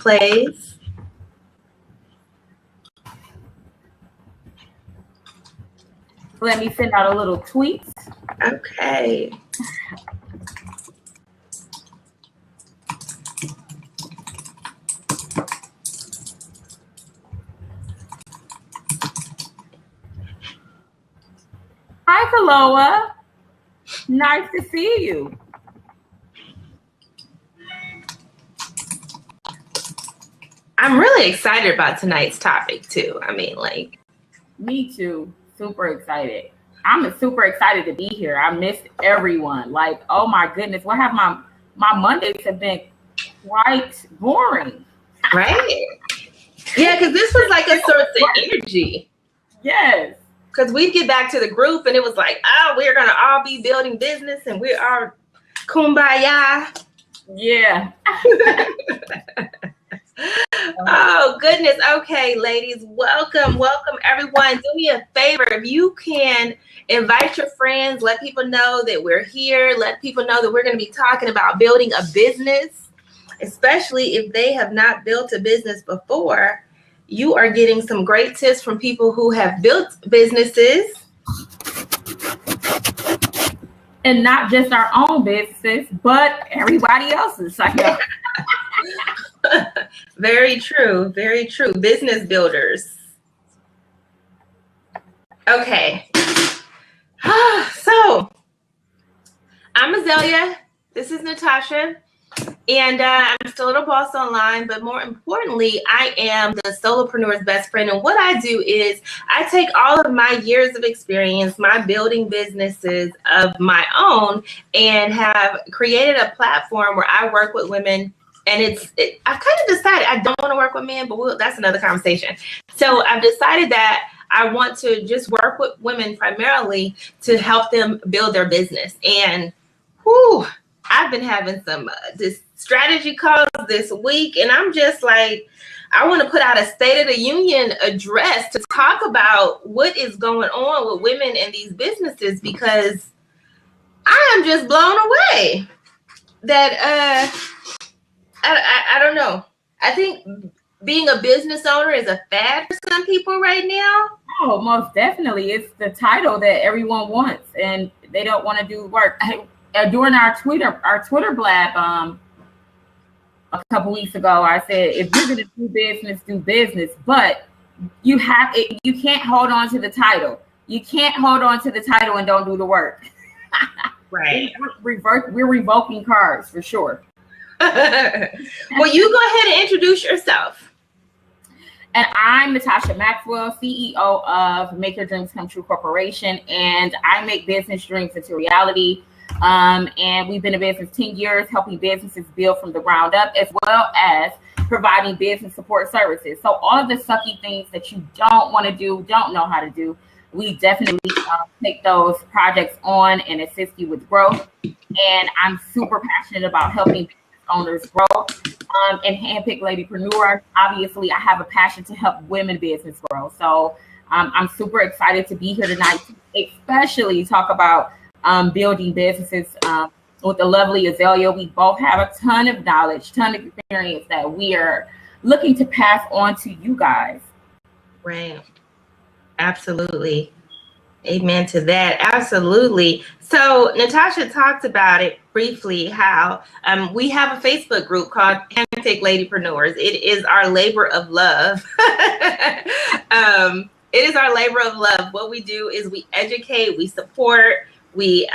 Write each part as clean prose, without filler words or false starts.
replays. Let me send out a little tweet. Okay. Hi, Kaloa. Nice to see you. I'm really excited about tonight's topic too. I mean, like. Me too. Super excited. I'm super excited to be here. I missed everyone. Like, oh my goodness, what have my Mondays have been quite boring. Right? Yeah, because this was like a source of energy. Yes. Because we'd get back to the group and it was like, oh, we're going to all be building business and we are kumbaya. Yeah. Oh, goodness. Okay, ladies, welcome everyone. Do me a favor. If you can invite your friends, let people know that we're here. Let people know that we're going to be talking about building a business, especially if they have not built a business before. You are getting some great tips from people who have built businesses. And not just our own businesses, but everybody else's. Very true. Very true. Business builders. Okay. So, I'm Azalea. This is Natasha. And I'm still at a boss online, but more importantly, I am the solopreneurs best friend. And what I do is I take all of my years of experience, my building businesses of my own, and have created a platform where I work with women. And I've kind of decided I don't want to work with men, but that's another conversation. So I've decided that I want to just work with women primarily to help them build their business. And I've been having some this strategy calls this week, and I'm just like, I want to put out a State of the Union address to talk about what is going on with women in these businesses, because I am just blown away that I don't know. I think being a business owner is a fad for some people right now. Oh, most definitely. It's the title that everyone wants, and they don't want to do work. During our Twitter blab a couple weeks ago, I said, if you're going to do business, but you can't hold on to the title. You can't hold on to the title and don't do the work. Right. We're revoking cards for sure. Well, you go ahead and introduce yourself. And I'm Natasha Maxwell, CEO of Make Your Dreams Come True Corporation, and I make business dreams into reality. And we've been in business 10 years, helping businesses build from the ground up, as well as providing business support services. So all of the sucky things that you don't want to do, don't know how to do, we definitely take those projects on and assist you with growth. And I'm super passionate about helping business owners grow. And HandPicked LadyPrenuers, obviously, I have a passion to help women business grow. So I'm super excited to be here tonight, especially talk about building businesses with the lovely Azalea. We both have a ton of knowledge, ton of experience that we are looking to pass on to you guys. Right. Absolutely. Amen to that. Absolutely. So Natasha talked about it briefly, how we have a Facebook group called HandPicked LadyPreneurs. It is our labor of love. It is our labor of love. What we do is we educate, we support, we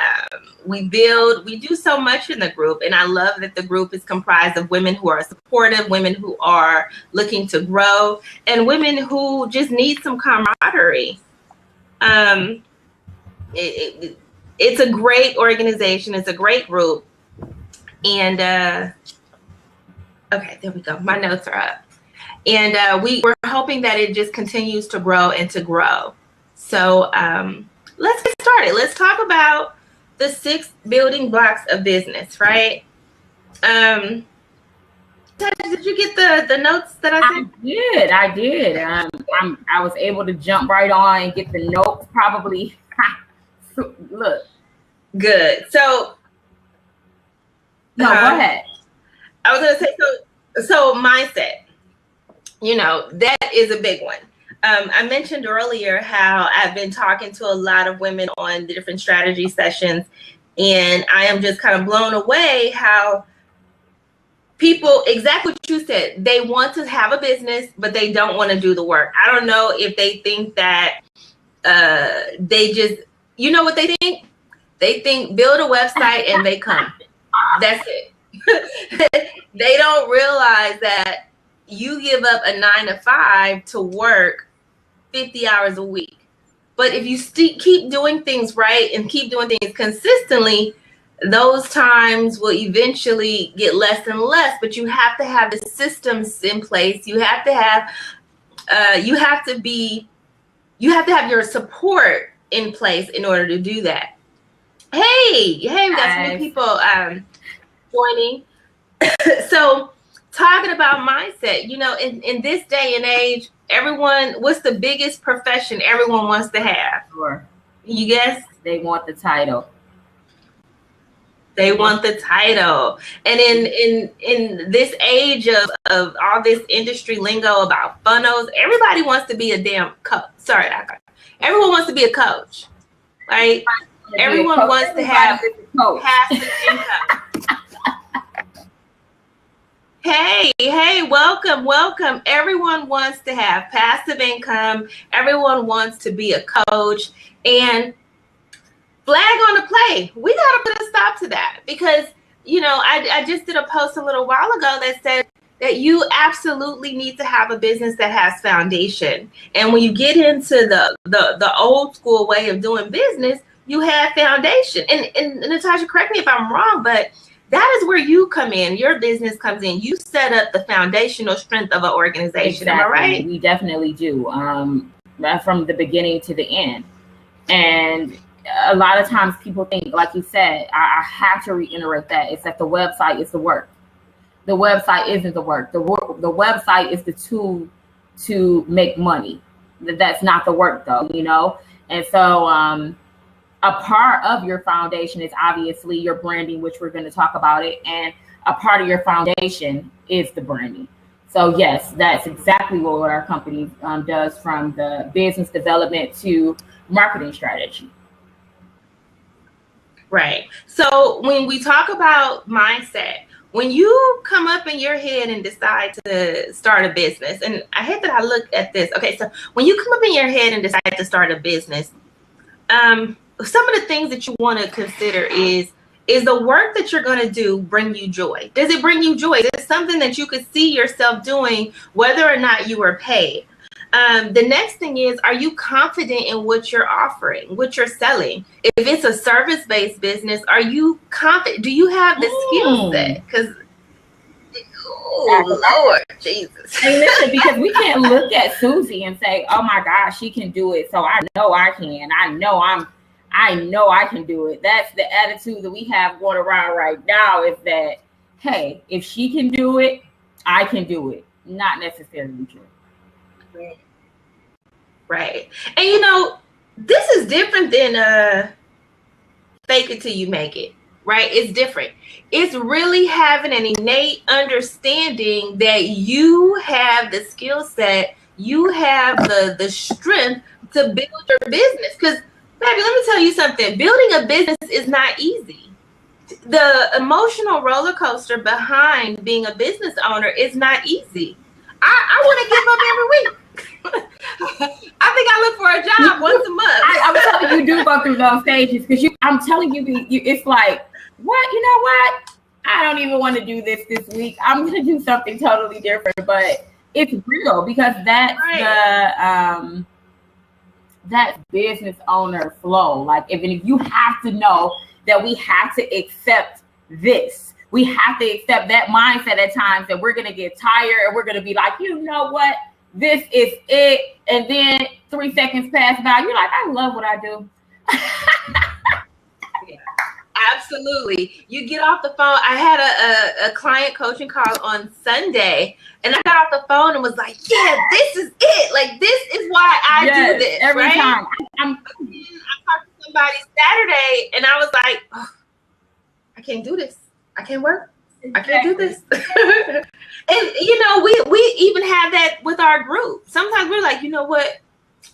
build, we do so much in the group. And I love that the group is comprised of women who are supportive, women who are looking to grow, and women who just need some camaraderie. It's a great organization. It's a great group. And okay, there we go. My notes are up. And we're hoping that it just continues to grow and to grow. So let's get started. Let's talk about the 6 building blocks of business, right? Did you get the notes that I sent? I did. I was able to jump right on and get the notes. Probably. Look. Good. So. No, go ahead. I was going to say, so So mindset, that is a big one. I mentioned earlier how I've been talking to a lot of women on the different strategy sessions, and I am just kind of blown away how people, exactly what you said, they want to have a business, but they don't want to do the work. I don't know if they think that they just, what they think? They think build a website and they come. That's it. They don't realize that you give up a 9 to 5 to work 50 hours a week. But if you keep doing things right and keep doing things consistently, those times will eventually get less and less. But you have to have the systems in place. You have to have your support in place in order to do that. Hey, we got some new people joining. So talking about mindset, in this day and age, what's the biggest profession everyone wants to have? Sure. You guess? They want the title. They want the title. And in this age of all this industry lingo about funnels, everybody wants to be a damn coach. Everyone wants to be a coach, right? Everyone wants to have passive income. Hey, welcome. Everyone wants to have passive income. Everyone wants to be a coach. And flag on the play. We got to put a stop to that because, I just did a post a little while ago that said that you absolutely need to have a business that has foundation. And when you get into the old school way of doing business, you have foundation. And Natasha, correct me if I'm wrong, but that is where you come in. Your business comes in. You set up the foundational strength of an organization. Exactly. Am I right? We definitely do. From the beginning to the end. And a lot of times people think, like you said, I have to reiterate that, it's that the website is the work. The website isn't the work. The website is the tool to make money. That's not the work, though, And so a part of your foundation is obviously your branding, which we're going to talk about it. And a part of your foundation is the branding. So yes, that's exactly what our company does, from the business development to marketing strategy. Right. So when we talk about mindset, when you come up in your head and decide to start a business, and I hate that I look at this. Okay, so when you come up in your head and decide to start a business, some of the things that you want to consider is the work that you're going to do bring you joy? Does it bring you joy? Is it something that you could see yourself doing whether or not you were paid? The next thing is, are you confident in what you're offering, what you're selling? If it's a service-based business, are you confident? Do you have the skill set? Because, Lord Jesus. Hey, listen, because we can't look at Susie and say, oh my gosh, she can do it. So I know I can. I know I can do it. That's the attitude that we have going around right now, is that, hey, if she can do it, I can do it. Not necessarily true. Right. And this is different than fake it till you make it, right? It's different. It's really having an innate understanding that you have the skill set, you have the strength to build your business. Because, baby, let me tell you something. Building a business is not easy. The emotional roller coaster behind being a business owner is not easy. I want to give up every week. I think I look for a job once a month. I'm telling you, do go through those stages, because I'm telling you, it's like, what? You know what? I don't even want to do this week. I'm going to do something totally different. But it's real, because that's right. That business owner flow. Like, if you have to know that we have to accept this. We have to accept that mindset at times, that we're going to get tired and we're going to be like, you know what? This is it. And then 3 seconds pass by. You're like, I love what I do. Yeah, absolutely. You get off the phone. I had a client coaching call on Sunday, and I got off the phone and was like, yeah, this is it. Like, this is why I do this. Every right? time. I talked to somebody Saturday, and I was like, oh, I can't do this. I can't work. I can't do this. And we even have that with our group. Sometimes we're like, you know what?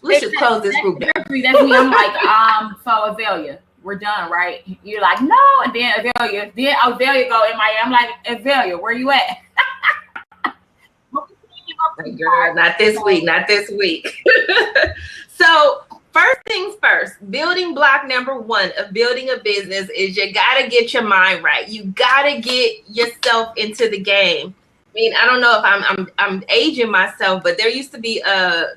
Let's just close this group down. That's me. I'm like, so Azalea, we're done, right? You're like, no, and then Azalea go in my. I'm like, Azalea, where you at? Girl, not this week. So first things first, building block number one of building a business is you gotta get your mind right. You gotta get yourself into the game. I mean, I don't know if I'm aging myself, but there used to be a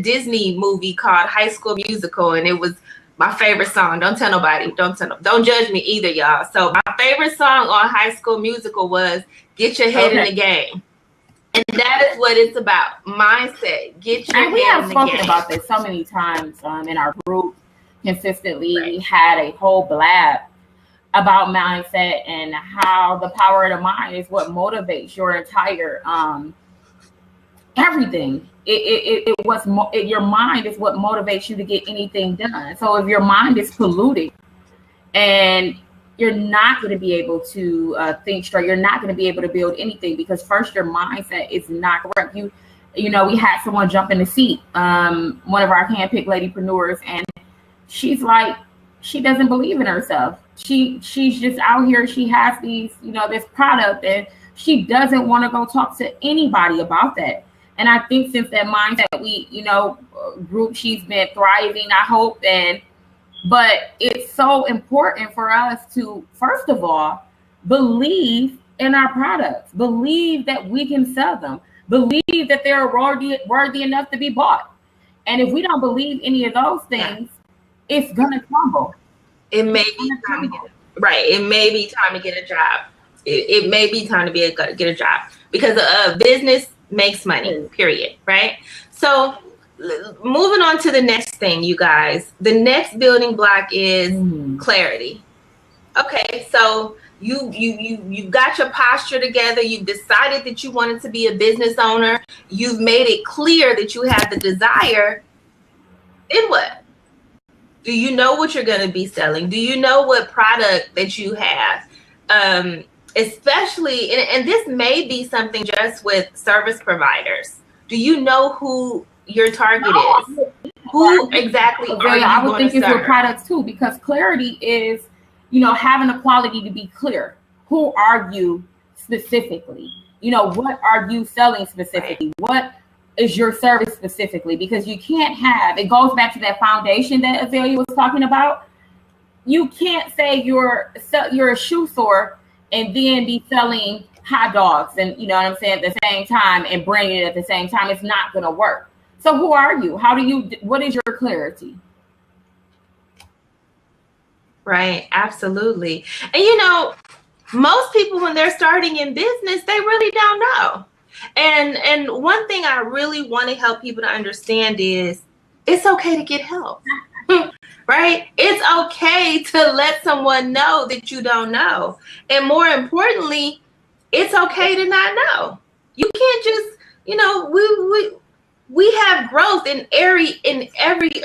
Disney movie called High School Musical, and it was my favorite song. Don't tell nobody. Don't judge me either, y'all. So my favorite song on High School Musical was "Get Your Head in the Game." And that is what it's about. Mindset. Get your head in the game. We have spoken about this so many times in our group consistently. Right. We had a whole blab about mindset and how the power of the mind is what motivates your entire everything. Your mind is what motivates you to get anything done. So if your mind is polluted and you're not going to be able to think straight. You're not going to be able to build anything because first your mindset is not correct. We had someone jump in the seat, one of our handpicked LadyPreneurs, and she's like, she doesn't believe in herself. She's just out here. She has these, this product, and she doesn't want to go talk to anybody about that. And I think since that mindset group, she's been thriving. I hope But it's so important for us to, first of all, believe in our products, believe that we can sell them, believe that they're worthy enough to be bought. And if we don't believe any of those things, it's going to crumble. It may be time to get a job. It may be time to get a job because a business makes money, period. Right? So moving on to the next thing, you guys. The next building block is clarity. Okay, so you got your posture together. You've decided that you wanted to be a business owner. You've made it clear that you have the desire. Then what? Do you know what you're going to be selling? Do you know what product that you have? Especially, and this may be something just with service providers. Do you know who your target is? Who exactly are you I would going think to it's serve? with products too, because clarity is, having the quality to be clear. Who are you specifically? What are you selling specifically? Right. What is your service specifically? Because you can't have, it goes back to that foundation that Azalea was talking about. You can't say you're a shoe store and then be selling hot dogs and, at the same time and bring it at the same time. It's not going to work. So who are you? What is your clarity? Right. Absolutely. And, most people, when they're starting in business, they really don't know. And one thing I really want to help people to understand is it's okay to get help, right? It's okay to let someone know that you don't know. And more importantly, it's okay to not know. You can't just, we have growth in every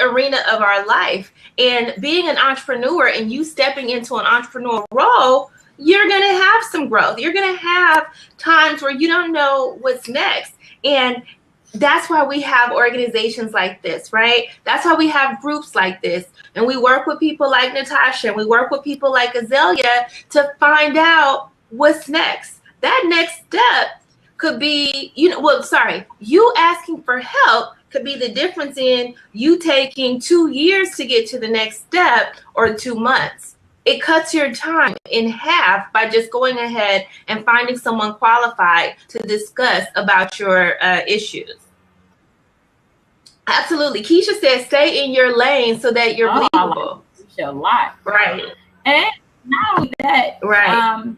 arena of our life. And being an entrepreneur and you stepping into an entrepreneurial role, you're going to have some growth. You're going to have times where you don't know what's next. And that's why we have organizations like this, right? That's why we have groups like this. And we work with people like Natasha, and we work with people like Azalea to find out what's next. That next step could be, you asking for help could be the difference in you taking 2 years to get to the next step or 2 months. It cuts your time in half by just going ahead and finding someone qualified to discuss about your issues. Absolutely. Keisha says, stay in your lane so that you're believable. A lot. Right. And not only that, right.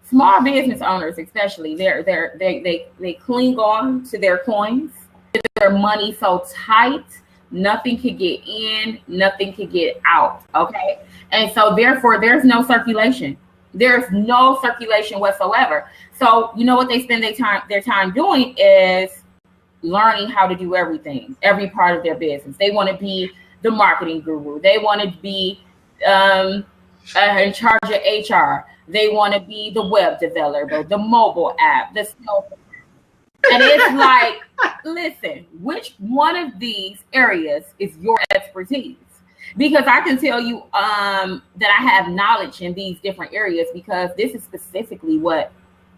Small business owners, especially, they cling on to their coins, their money so tight, nothing could get in, nothing could get out. Okay. And so therefore there's no circulation. There's no circulation whatsoever. So you know what they spend their time doing is learning how to do everything, every part of their business. They want to be the marketing guru. They want to be in charge of HR. They want to be the web developer, the mobile app, the cell phone. And it's like, listen, which one of these areas is your expertise? Because I can tell you that I have knowledge in these different areas because this is specifically what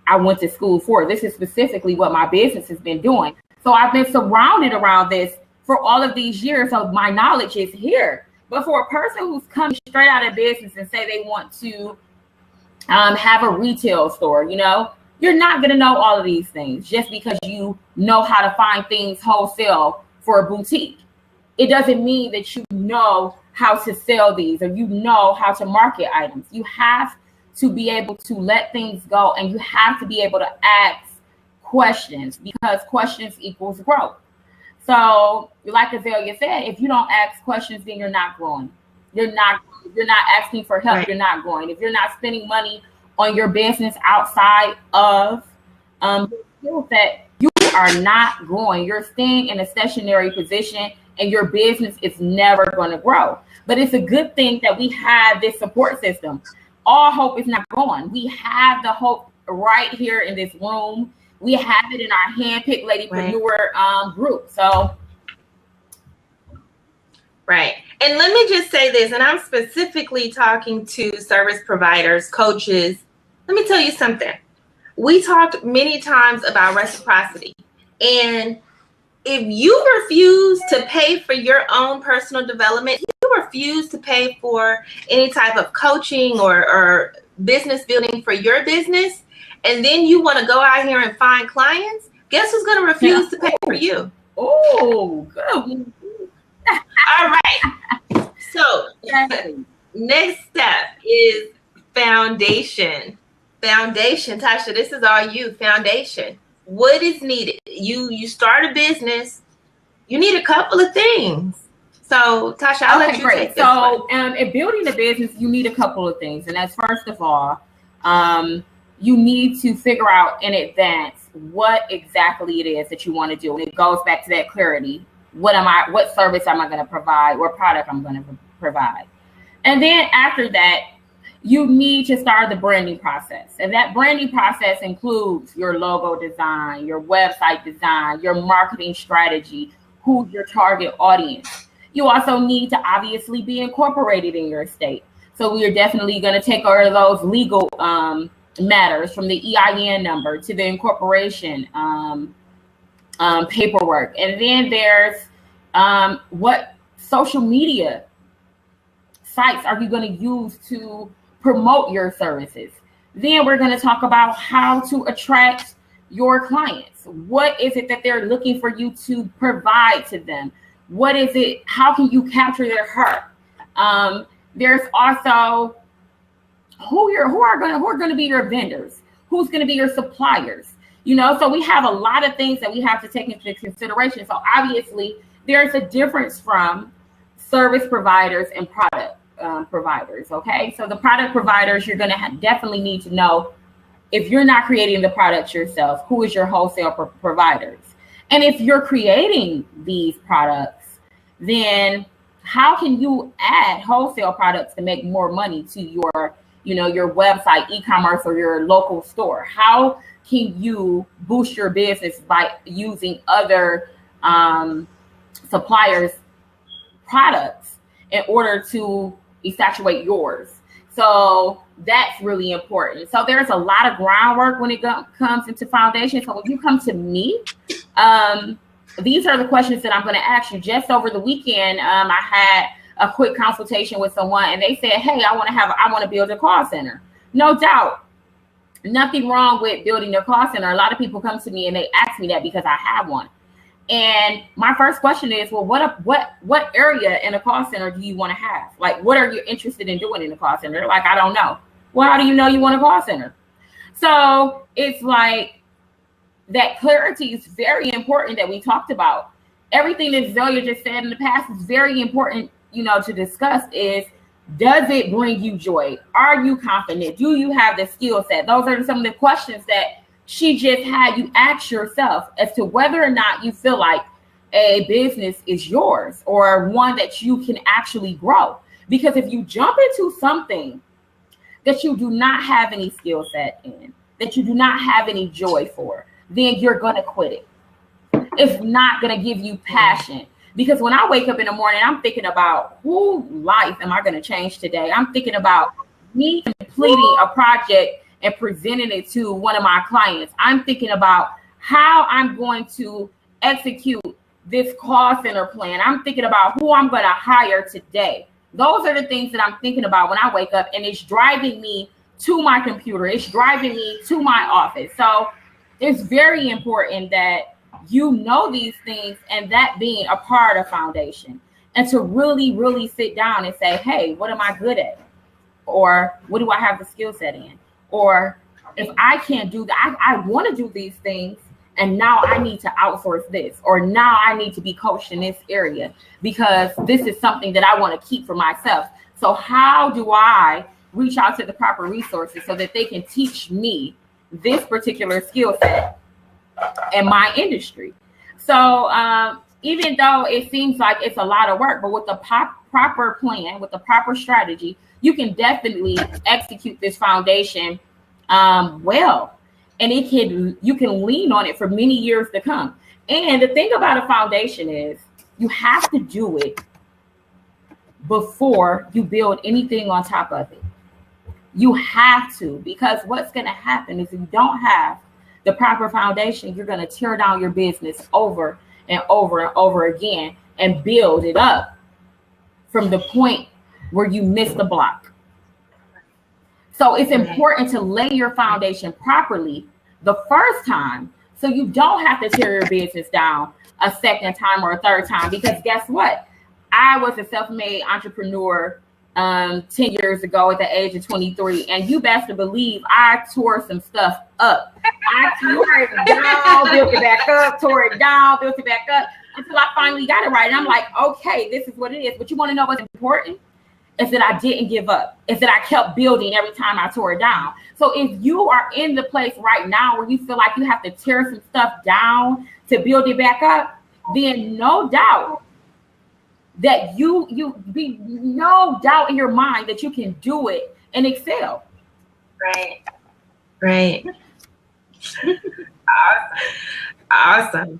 I went to school for. This is specifically what my business has been doing. So I've been surrounded around this for all of these years. So my knowledge is here. But for a person who's coming straight out of business and say they want to have a retail store, you know, you're not going to know all of these things just because you know how to find things wholesale for a boutique. It doesn't mean that you know how to sell these or you know how to market items. You have to be able to let things go, and you have to be able to ask questions because questions equals growth. So like Azalea said, if you don't ask questions, then you're not growing. You're not asking for help. Right. You're not growing. If you're not spending money on your business outside of skill set, you are not growing. You're staying in a stationary position and your business is never going to grow. But it's a good thing that we have this support system. All hope is not gone. We have the hope right here in this room. We have it in our HandPicked LadyPreneur group. So, right. And let me just say this, and I'm specifically talking to service providers, coaches. Let me tell you something. We talked many times about reciprocity. And if you refuse to pay for your own personal development, you refuse to pay for any type of coaching or business building for your business, and then you want to go out here and find clients, guess who's going to refuse to pay for you? Oh, good. All right. So next step is foundation. Foundation. Tasha, this is all you. Foundation. What is needed? You start a business, you need a couple of things. So Tasha, I'll let you take this one. In building a business, you need a couple of things. And that's first of all, you need to figure out in advance what exactly it is that you want to do. And it goes back to that clarity. What service am I going to provide? What product I'm going to provide? And then after that, you need to start the branding process. And that branding process includes your logo design, your website design, your marketing strategy, who's your target audience. You also need to obviously be incorporated in your state. So we are definitely going to take over those legal matters, from the EIN number to the incorporation paperwork. And then there's what social media sites are you going to use to promote your services. Then we're going to talk about how to attract your clients. What is it that they're looking for you to provide to them? What is it? How can you capture their heart? There's also who are going to be your vendors, who's going to be your suppliers. You know, so we have a lot of things that we have to take into consideration. So obviously, there's a difference from service providers and product providers. Okay, so the product providers, you're going to definitely need to know, if you're not creating the products yourself, who is your wholesale providers? And if you're creating these products, then how can you add wholesale products to make more money to your, you know, your website, e-commerce, or your local store? How can you boost your business by using other suppliers' products in order to effectuate yours? So that's really important. So there's a lot of groundwork when it comes into foundation. So when you come to me, these are the questions that I'm going to ask you. Just over the weekend, I had a quick consultation with someone, and they said, hey, I want to build a call center. No doubt, nothing wrong with building a call center. A lot of people come to me and they ask me that because I have one. And my first question is, well, what area in a call center do you want to have? Like, what are you interested in doing in a call center? They're like, I don't know. Well, how do you know you want a call center? So it's like, that clarity is very important that we talked about. Everything that Zelia just said in the past is very important, you know, to discuss is, does it bring you joy? Are you confident? Do you have the skill set? Those are some of the questions that she just had you ask yourself as to whether or not you feel like a business is yours or one that you can actually grow. Because if you jump into something that you do not have any skill set in, that you do not have any joy for, then you're going to quit it. It's not going to give you passion. Because when I wake up in the morning, I'm thinking about whose life am I going to change today? I'm thinking about me completing a project and presenting it to one of my clients. I'm thinking about how I'm going to execute this call center plan. I'm thinking about who I'm going to hire today. Those are the things that I'm thinking about when I wake up, and it's driving me to my computer. It's driving me to my office. So it's very important that you know these things, and that being a part of foundation, and to really, really sit down and say, hey, what am I good at? Or what do I have the skill set in? Or if I can't do that, I want to do these things, and now I need to outsource this, or now I need to be coached in this area because this is something that I want to keep for myself. So how do I reach out to the proper resources so that they can teach me this particular skill set in my industry? So even though it seems like it's a lot of work, but with the proper plan, with the proper strategy, you can definitely execute this foundation well. And you can lean on it for many years to come. And the thing about a foundation is you have to do it before you build anything on top of it. You have to, because what's going to happen is if you don't have the proper foundation, you're going to tear down your business over and over and over again and build it up from the point where you miss the block. So it's important to lay your foundation properly the first time, so you don't have to tear your business down a second time or a third time. Because guess what? I was a self-made entrepreneur 10 years ago at the age of 23, and you best to believe I tore some stuff up. I tore it down, built it back up, tore it down, built it back up, until I finally got it right. And I'm like, okay, this is what it is. But you want to know what's important? Is that I didn't give up. Is that I kept building every time I tore it down. So if you are in the place right now where you feel like you have to tear some stuff down to build it back up, then no doubt that you be no doubt in your mind that you can do it and excel. Right. Awesome.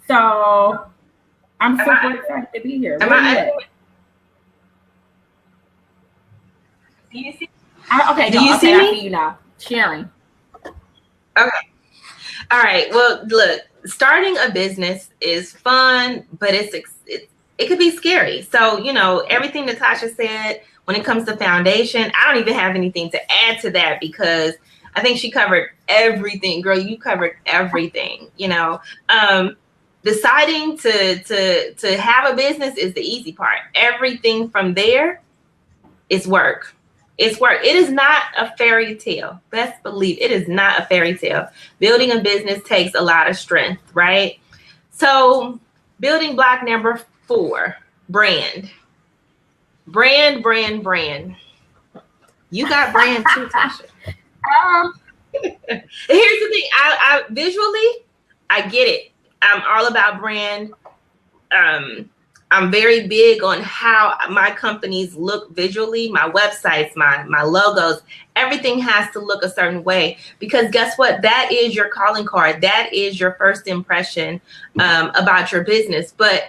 So I'm super excited to be here. Do you see? Okay. Do you see me? I see you now. Sharing. Okay. All right. Well, look, starting a business is fun, but it could be scary. So, everything Natasha said when it comes to foundation, I don't even have anything to add to that because I think she covered everything. Girl, you covered everything. Deciding to have a business is the easy part. Everything from there is work. It's work. It is not a fairy tale. Best believe it is not a fairy tale. Building a business takes a lot of strength, right? So building block number 4, brand. Brand. You got brand too, Tasha. Here's the thing. I visually, I get it. I'm all about brand. I'm very big on how my companies look visually, my websites, my logos, everything has to look a certain way because guess what? That is your calling card. That is your first impression about your business. But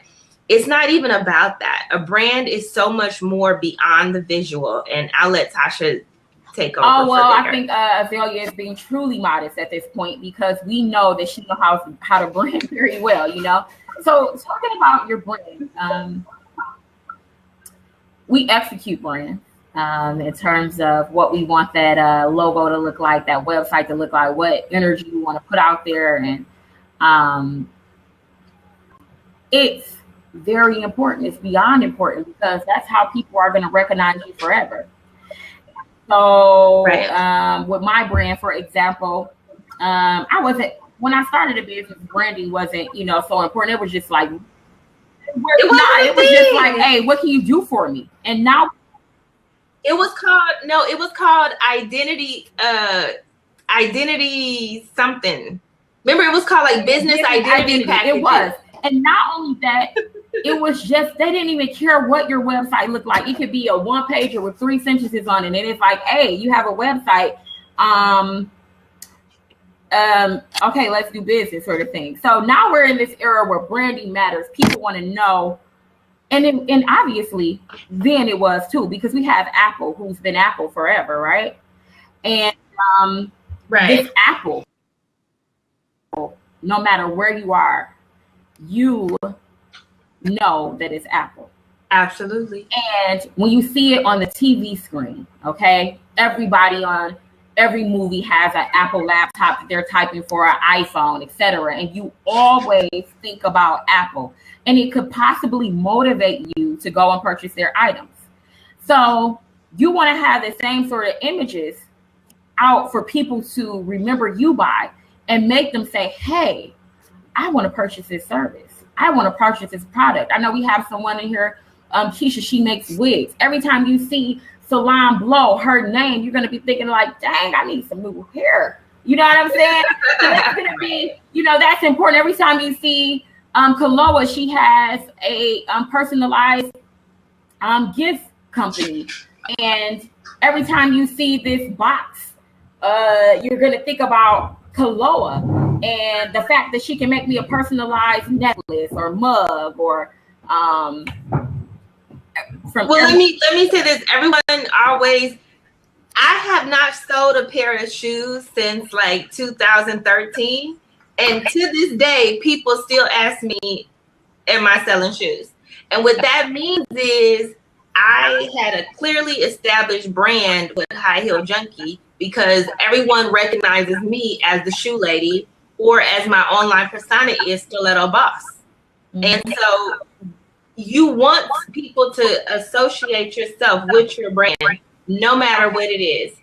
it's not even about that. A brand is so much more beyond the visual. And I'll let Tasha take over. Oh, well, I think Azalea is being truly modest at this point because we know that she knows how to brand very well, So talking about your brand, we execute brand in terms of what we want that logo to look like, that website to look like, what energy we want to put out there. And it's very important. It's beyond important because that's how people are going to recognize you forever. So with my brand, for example, when I started a business, branding wasn't, so important. It was just like, it was just like, hey, what can you do for me? And now it was called identity something. Remember, it was called like business identity packaging. It was. And not only that, it was just, they didn't even care what your website looked like. It could be a one pager with 3 sentences on it. And it's like, hey, you have a website. Okay, let's do business sort of thing. So now we're in this era where branding matters. People want to know. And obviously then it was too, because we have Apple, who's been Apple forever, right? And this Apple, no matter where you are, you know that it's Apple. Absolutely. And when you see it on the TV screen, okay, everybody on every movie has an Apple laptop that they're typing for, an iPhone, etc. And you always think about Apple. And it could possibly motivate you to go and purchase their items. So you want to have the same sort of images out for people to remember you by and make them say, hey, I want to purchase this service. I want to purchase this product. I know we have someone in here, Keisha, she makes wigs. Every time you see Salon Blow, her name, you're going to be thinking like, dang, I need some new hair. You know what I'm saying? So that's going to be, that's important. Every time you see Kaloa, she has a personalized gift company. And every time you see this box, you're going to think about Kaloa and the fact that she can make me a personalized necklace or mug or let me say this. Everyone always, I have not sold a pair of shoes since like 2013. And to this day, people still ask me, am I selling shoes? And what that means is I had a clearly established brand with High Heel Junkie because everyone recognizes me as the shoe lady or as my online persona is Stiletto Boss. Mm-hmm. And so you want people to associate yourself with your brand, no matter what it is.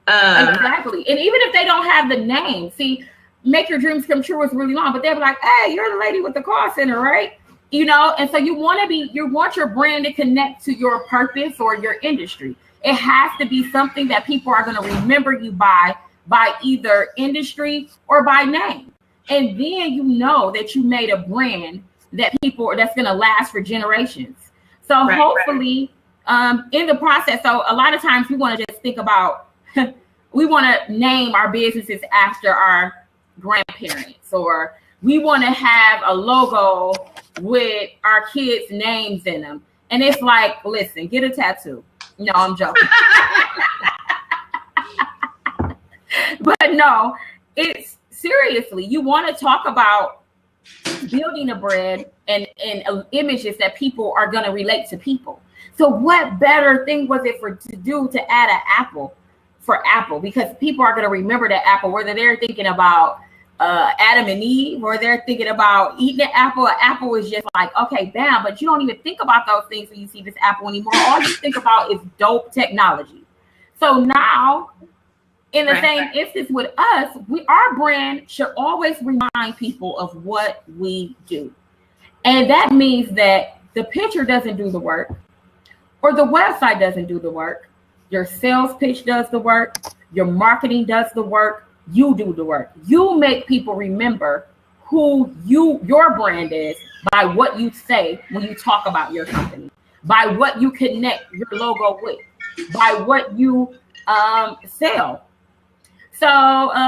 Exactly. And even if they don't have the name, see, Make Your Dreams Come True was really long, but they'll be like, hey, you're the lady with the call center, right? And so you want your brand to connect to your purpose or your industry. It has to be something that people are going to remember you by either industry or by name. And then you know that you made a brand that's going to last for generations. So hopefully in the process, so a lot of times we want to just think about, we want to name our businesses after our grandparents, or we want to have a logo with our kids' names in them. And it's like, listen, get a tattoo. No, I'm joking. But no, it's seriously, you want to talk about building a brand and images that people are going to relate to people. So what better thing was it to do to add an apple for Apple? Because people are going to remember that apple, whether they're thinking about Adam and Eve, or they're thinking about eating an apple. An apple is just like, okay, bam, but you don't even think about those things when you see this apple anymore. All you think about is dope technology. So now, in the same instance with us, our brand should always remind people of what we do. And that means that the picture doesn't do the work, or the website doesn't do the work. Your sales pitch does the work. Your marketing does the work. You do the work. You make people remember who your brand is by what you say when you talk about your company, by what you connect your logo with, by what you sell. So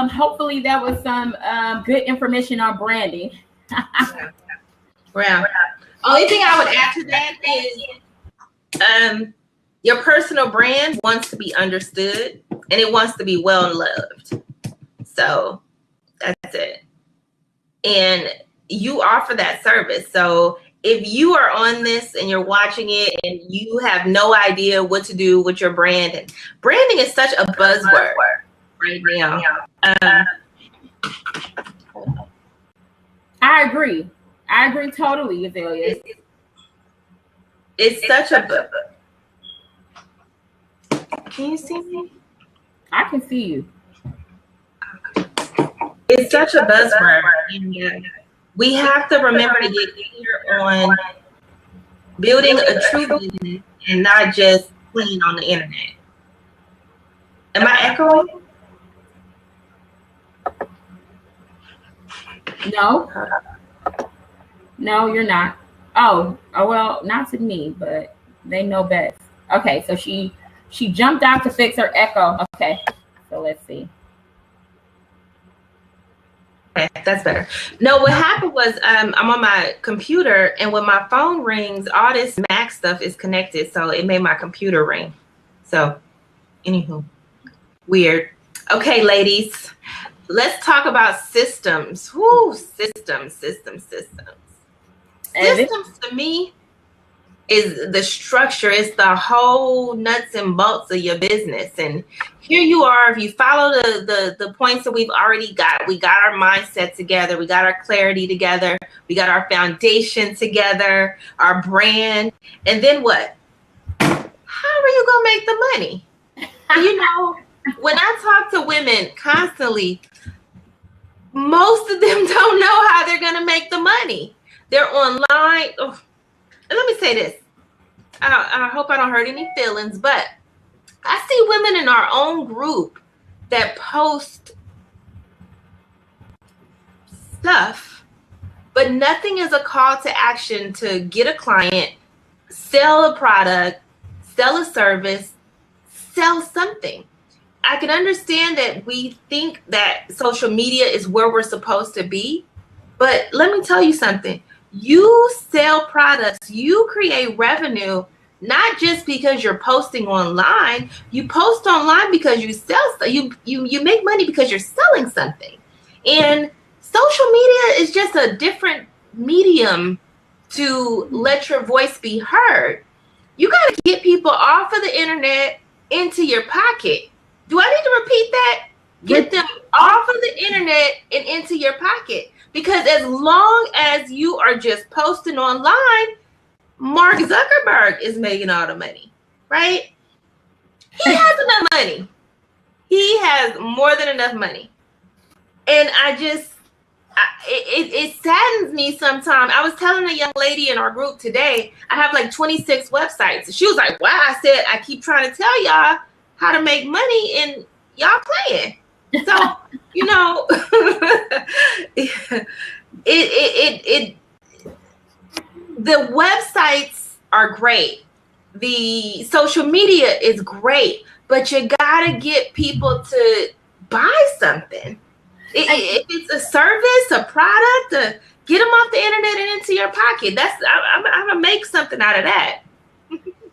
hopefully that was some good information on branding. Wow. Only thing I would add to that is your personal brand wants to be understood and it wants to be well loved. So that's it. And you offer that service. So if you are on this and you're watching it and you have no idea what to do with your brand, and branding is such a buzzword right now. I agree totally, Azalea. It's such a Can you see me? I can see you. It's such a buzzword. We have to remember to get clear on building a true business and not just playing on the internet. Am I echoing? No. No, you're not. Oh, well, not to me, but they know best. Okay, so she jumped out to fix her echo. Okay, so let's see. Okay, that's better. No, what happened was I'm on my computer, and when my phone rings, all this Mac stuff is connected, so it made my computer ring. So, anywho, weird. Okay, ladies, let's talk about systems. Whoo, systems. Systems to me is the structure. It's the whole nuts and bolts of your business. And here you are, if you follow the points that we've already got, we got our mindset together, we got our clarity together, we got our foundation together, our brand, and then what? How are you gonna make the money? You know, when I talk to women constantly, most of them don't know how they're gonna make the money. They're online. Oh, and let me say this. I hope I don't hurt any feelings, but I see women in our own group that post stuff, but nothing is a call to action to get a client, sell a product, sell a service, sell something. I can understand that we think that social media is where we're supposed to be, but let me tell you something. You sell products, you create revenue, not just because you're posting online. You post online because you sell, you make money because you're selling something. And social media is just a different medium to let your voice be heard. You got to get people off of the internet into your pocket. Do I need to repeat that? Get them off of the internet and into your pocket. Because as long as you are just posting online, Mark Zuckerberg is making all the money, right? He has enough money. He has more than enough money. And it saddens me sometimes. I was telling a young lady in our group today, I have like 26 websites. She was like, wow, I said, I keep trying to tell y'all how to make money and y'all playing. So, you know, the websites are great. The social media is great, but you gotta get people to buy something. If it's a service, a product, get them off the internet and into your pocket. I'm gonna make something out of that.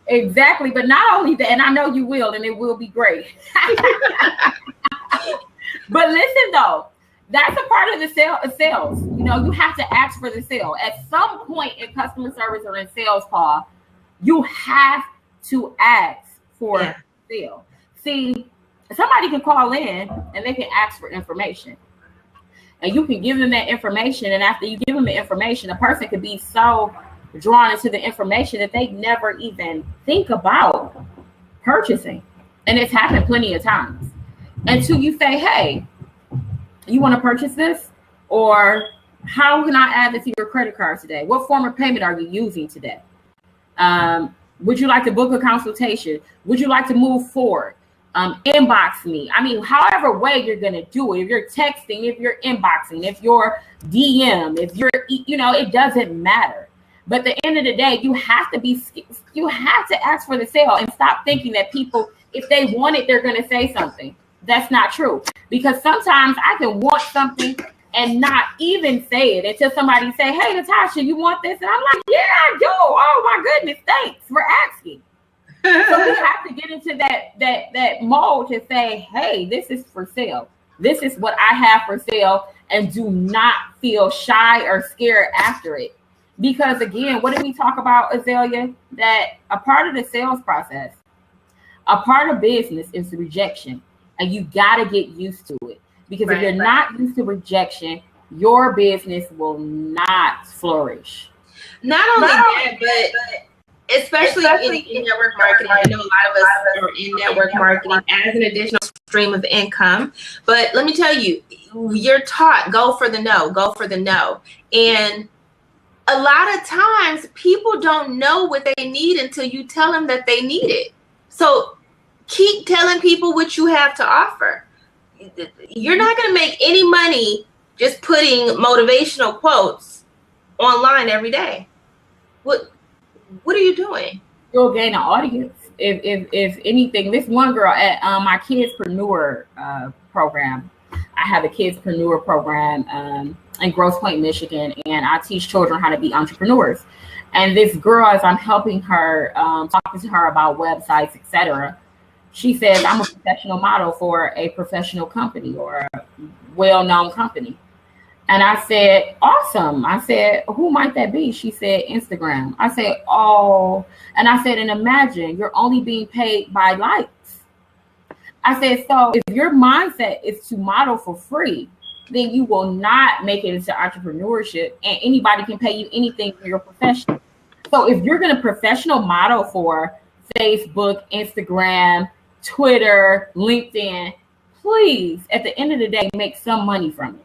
Exactly, but not only that, and I know you will, and it will be great. But listen, though, that's a part of the sales. You know, you have to ask for the sale. At some point in customer service or in sales call, you have to ask for sale. See, somebody can call in and they can ask for information. And you can give them that information. And after you give them the information, a person could be so drawn into the information that they never even think about purchasing. And it's happened plenty of times. Until you say, hey, you want to purchase this? Or how can I add it to your credit card today? What form of payment are you using today? Would you like to book a consultation? Would you like to move forward? Inbox me. I mean, however way you're going to do it, if you're texting, if you're inboxing, if you're DM, if you're, you know, it doesn't matter. But at the end of the day, you have to ask for the sale and stop thinking that people, if they want it, they're going to say something. That's not true. Because sometimes I can want something and not even say it until somebody say, hey, Natasha, you want this? And I'm like, yeah, I do. Oh my goodness, thanks for asking. So we have to get into that mode to say, hey, this is for sale. This is what I have for sale, and do not feel shy or scared after it. Because again, what did we talk about, Azalea? That a part of the sales process, a part of business is the rejection. And you got to get used to it. Because if you're not used to rejection, your business will not flourish. Not only that, but especially in network marketing. I know a lot of us are in network marketing as an additional stream of income. But let me tell you, you're taught, go for the no, go for the no. And a lot of times people don't know what they need until you tell them that they need it. So keep telling people what you have to offer. You're not going to make any money just putting motivational quotes online every day. What are you doing? You'll gain an audience. If anything, this one girl at my kidspreneur program, I have a kidspreneur program in Grosse Pointe, Michigan, and I teach children how to be entrepreneurs. And this girl, as I'm helping her, talking to her about websites, etc., she says, I'm a professional model for a professional company or a well-known company. And I said, awesome. I said, who might that be? She said, Instagram. I said, oh. And I said, and imagine you're only being paid by likes. I said, so if your mindset is to model for free, then you will not make it into entrepreneurship, and anybody can pay you anything for your profession. So if you're going to professional model for Facebook, Instagram, Twitter, LinkedIn, please, at the end of the day, make some money from it.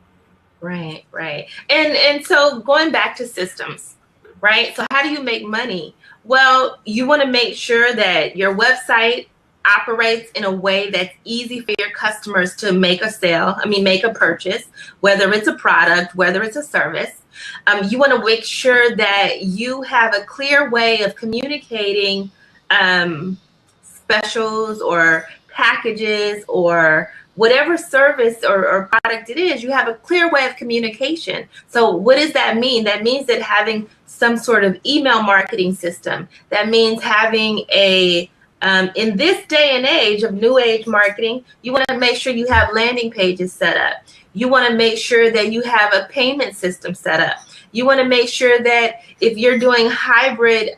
Right. And so going back to systems, right? So how do you make money? Well, you want to make sure that your website operates in a way that's easy for your customers to make a purchase, whether it's a product, whether it's a service. You want to make sure that you have a clear way of communicating specials or packages or whatever service or product it is. You have a clear way of communication. So what does that mean? That means that having some sort of email marketing system. That means having in this day and age of new age marketing, you want to make sure you have landing pages set up. You want to make sure that you have a payment system set up. You want to make sure that if you're doing hybrid,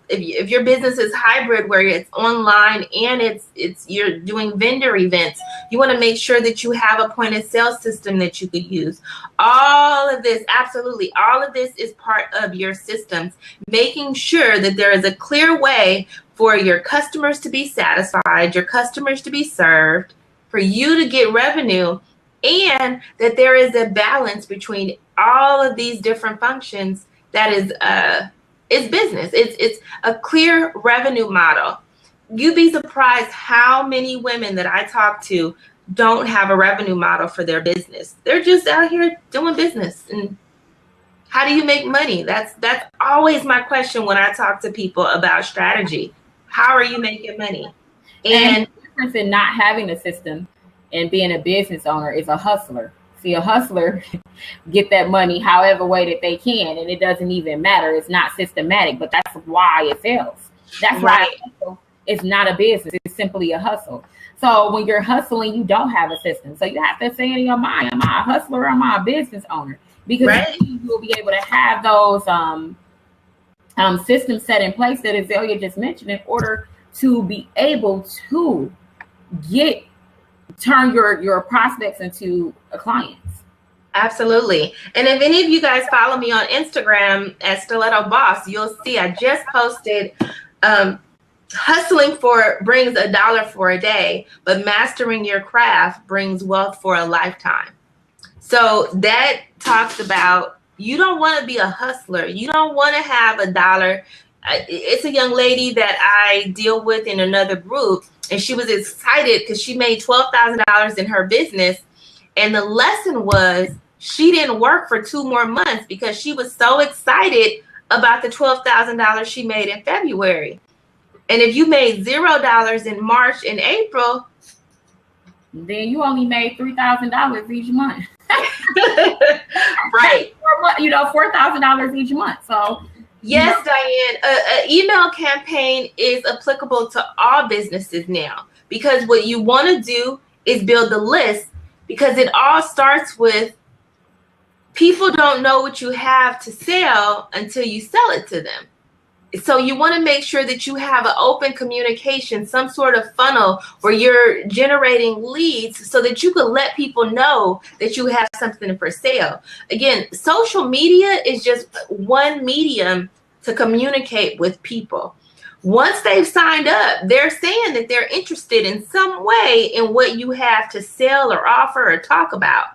if your business is hybrid where it's online and you're doing vendor events, you want to make sure that you have a point of sale system that you could use. All of this, absolutely, all of this is part of your systems, making sure that there is a clear way for your customers to be satisfied, your customers to be served, for you to get revenue, and that there is a balance between all of these different functions. That is business. It's a clear revenue model. You'd be surprised how many women that I talk to don't have a revenue model for their business. They're just out here doing business. And how do you make money? That's always my question when I talk to people about strategy. How are you making money? And the difference in not having a system and being a business owner is a hustler. See, a hustler get that money however way that they can, and it doesn't even matter. It's not systematic, but that's why it fails. That's right. Why it's not a business. It's simply a hustle. So when you're hustling, you don't have a system. So you have to say in your mind, am I a hustler or am I a business owner? Because you will be able to have those systems set in place that Azalea just mentioned in order to be able to turn your prospects into clients. Absolutely. And if any of you guys follow me on Instagram at Stiletto Boss, you'll see I just posted hustling brings $1 for a day, but mastering your craft brings wealth for a lifetime. So that talks about, you don't want to be a hustler. You don't want to have $1. It's a young lady that I deal with in another group, and she was excited because she made $12,000 in her business. And the lesson was she didn't work for 2 more months because she was so excited about the $12,000 she made in February. And if you made $0 in March and April, then you only made $3,000 each month. Right. $4,000 each month. So yes, Diane, an email campaign is applicable to all businesses now, because what you want to do is build the list, because it all starts with people don't know what you have to sell until you sell it to them. So you want to make sure that you have an open communication, some sort of funnel where you're generating leads so that you can let people know that you have something for sale. Again, social media is just one medium to communicate with people. Once they've signed up, they're saying that they're interested in some way in what you have to sell or offer or talk about.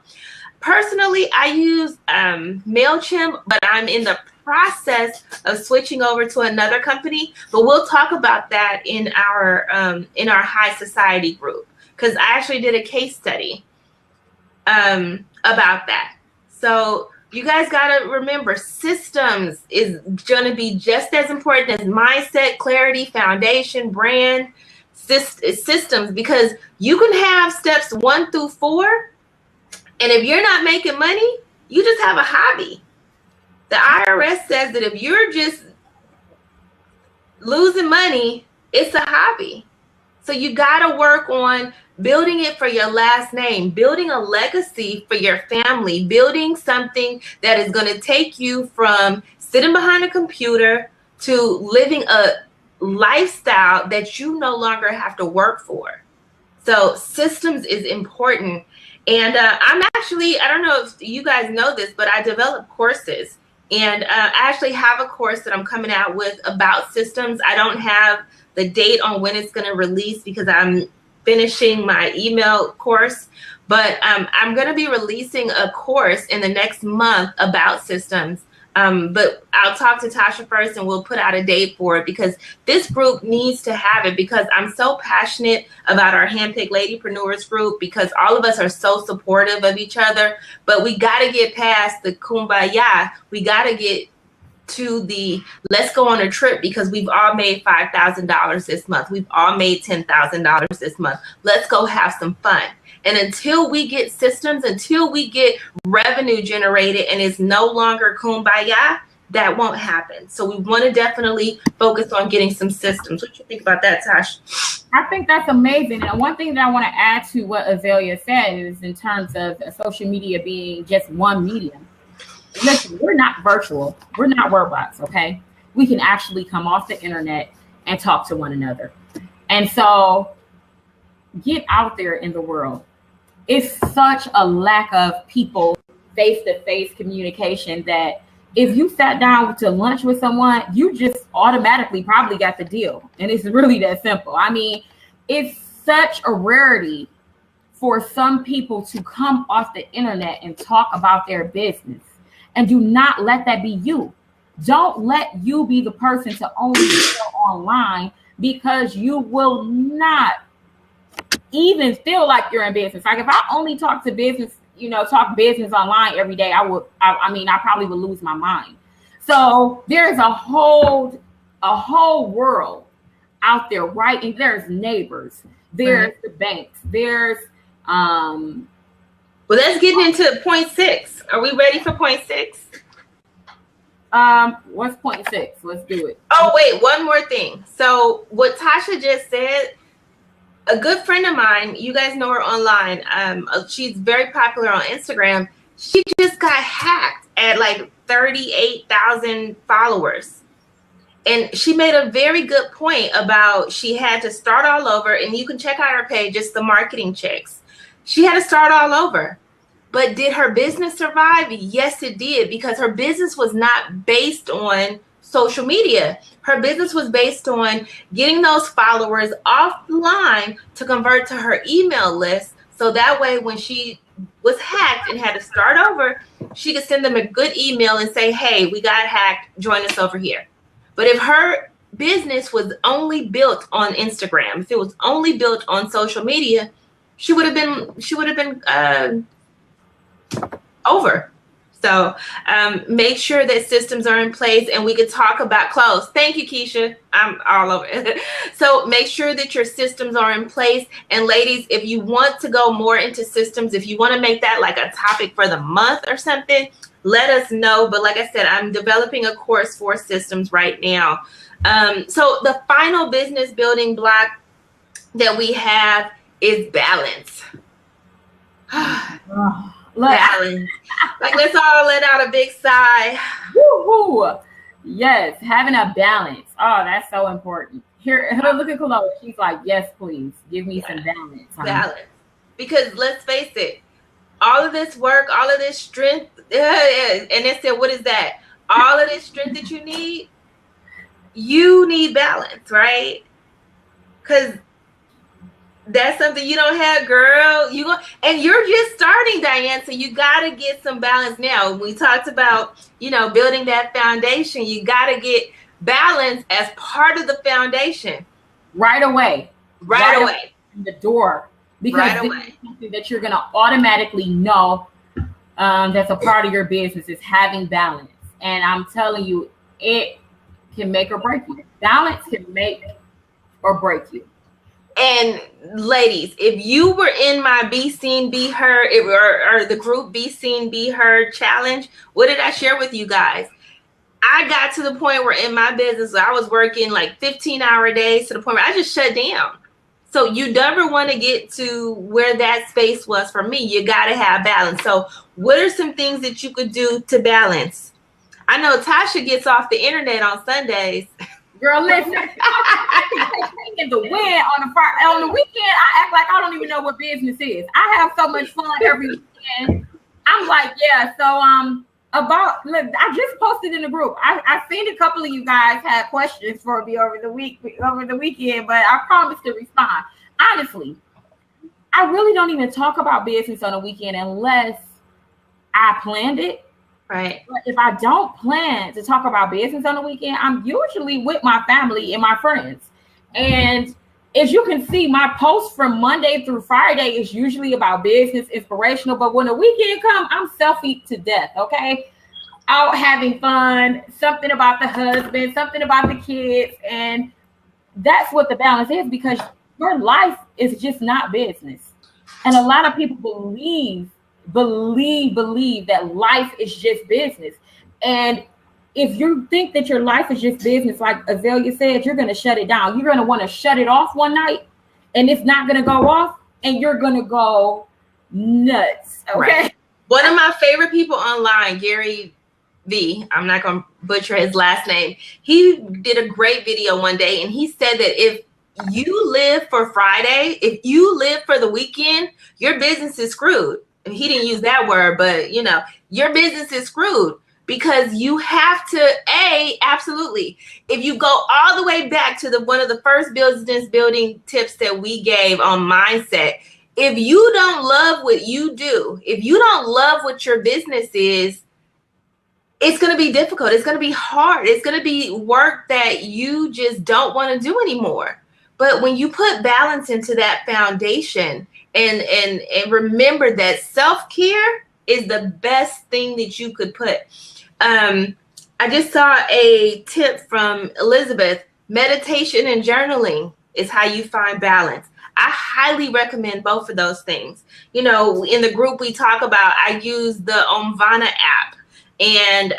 Personally, I use MailChimp, but I'm in the process of switching over to another company. But we'll talk about that in our high society group, because I actually did a case study about that. So you guys got to remember, systems is going to be just as important as mindset, clarity, foundation, brand, systems, because you can have steps 1 through 4. And if you're not making money, you just have a hobby. The IRS says that if you're just losing money, it's a hobby. So you got to work on building it for your last name, building a legacy for your family, building something that is going to take you from sitting behind a computer to living a lifestyle that you no longer have to work for. So systems is important. And I'm actually, I don't know if you guys know this, but I develop courses. And I actually have a course that I'm coming out with about systems. I don't have the date on when it's going to release because I'm finishing my email course. But I'm going to be releasing a course in the next month about systems. But I'll talk to Tasha first and we'll put out a date for it, because this group needs to have it, because I'm so passionate about our HandPicked LadyPrenuers group, because all of us are so supportive of each other. But we got to get past the kumbaya. We got to get to the let's go on a trip, because we've all made $5,000 this month. We've all made $10,000 this month. Let's go have some fun. And until we get systems, until we get revenue generated and it's no longer kumbaya, that won't happen. So we want to definitely focus on getting some systems. What do you think about that, Tash? I think that's amazing. And one thing that I want to add to what Azalea said is in terms of social media being just one medium. Listen, we're not virtual. We're not robots, okay? We can actually come off the internet and talk to one another. And so get out there in the world. It's such a lack of people face-to-face communication that if you sat down to lunch with someone, you just automatically probably got the deal. And it's really that simple. I mean, it's such a rarity for some people to come off the internet and talk about their business. And do not let that be you. Don't let you be the person to only sell online, because you will not even feel like you're in business. Like if I only talk business online every day, I probably would lose my mind. So there's a whole world out there, right? And there's neighbors, there's the banks, there's well, let's get into point 6. Are we ready for point 6? What's point 6? Let's do it. Oh, wait, one more thing. So what Tasha just said, a good friend of mine, you guys know her online. She's very popular on Instagram. She just got hacked at like 38,000 followers. And she made a very good point about she had to start all over. And you can check out her page, just the marketing checks. She had to start all over. But did her business survive? Yes, it did, because her business was not based on social media. Her business was based on getting those followers offline to convert to her email list. So that way, when she was hacked and had to start over, she could send them a good email and say, hey, we got hacked, join us over here. But if her business was only built on Instagram, if it was only built on social media, she would have been over. So make sure that systems are in place, and we could talk about clothes. Thank you, Keisha. I'm all over it. So make sure that your systems are in place. And ladies, if you want to go more into systems, if you want to make that like a topic for the month or something, let us know. But like I said, I'm developing a course for systems right now. So the final business building block that we have is balance. Balance. Like, let's all let out a big sigh. Woo-hoo. Yes, having a balance. Oh, that's so important. Here, look at Chloe. She's like, yes, please give me some balance. Balance. Because let's face it, all of this work, all of this strength, and they said, what is that? All of this strength that you need balance, right? Because that's something you don't have, girl. And you're just starting, Diane. So you got to get some balance now. We talked about, building that foundation. You got to get balance as part of the foundation. Right away. Right away. In the door. Because right this away. is something that you're going to automatically know that's a part of your business is having balance. And I'm telling you, it can make or break you. Balance can make or break you. And ladies, if you were in my Be Seen, Be Heard, or the group Be Seen, Be Heard challenge, what did I share with you guys? I got to the point where in my business, I was working like 15-hour days to the point where I just shut down. So you never want to get to where that space was for me. You got to have balance. So what are some things that you could do to balance? I know Tasha gets off the internet on Sundays. Girl, listen, I can take the win on the weekend. I act like I don't even know what business is. I have so much fun every weekend. I'm like, yeah. So look, I just posted in the group. I seen a couple of you guys had questions for me over the weekend, but I promised to respond. Honestly, I really don't even talk about business on a weekend unless I planned it. Right. But if I don't plan to talk about business on the weekend, I'm usually with my family and my friends. And as you can see, my posts from Monday through Friday is usually about business, inspirational. But when the weekend comes, I'm selfie to death, okay? Out having fun, something about the husband, something about the kids. And that's what the balance is, because your life is just not business. And a lot of people believe that life is just business. And if you think that your life is just business, like Azalea said, you're going to shut it down. You're going to want to shut it off one night and it's not going to go off and you're going to go nuts. Okay. Right. One of my favorite people online, Gary V, I'm not going to butcher his last name. He did a great video one day and he said that if you live for Friday, if you live for the weekend, your business is screwed. He didn't use that word, but you know, your business is screwed because you have to, absolutely. If you go all the way back to one of the first business building tips that we gave on mindset, if you don't love what you do, if you don't love what your business is, it's going to be difficult. It's going to be hard. It's going to be work that you just don't want to do anymore. But when you put balance into that foundation, and remember that self-care is the best thing that you could put. I just saw a tip from Elizabeth. Meditation and journaling is how you find balance. I highly recommend both of those things. You know, in the group we talk about, I use the Omvana app and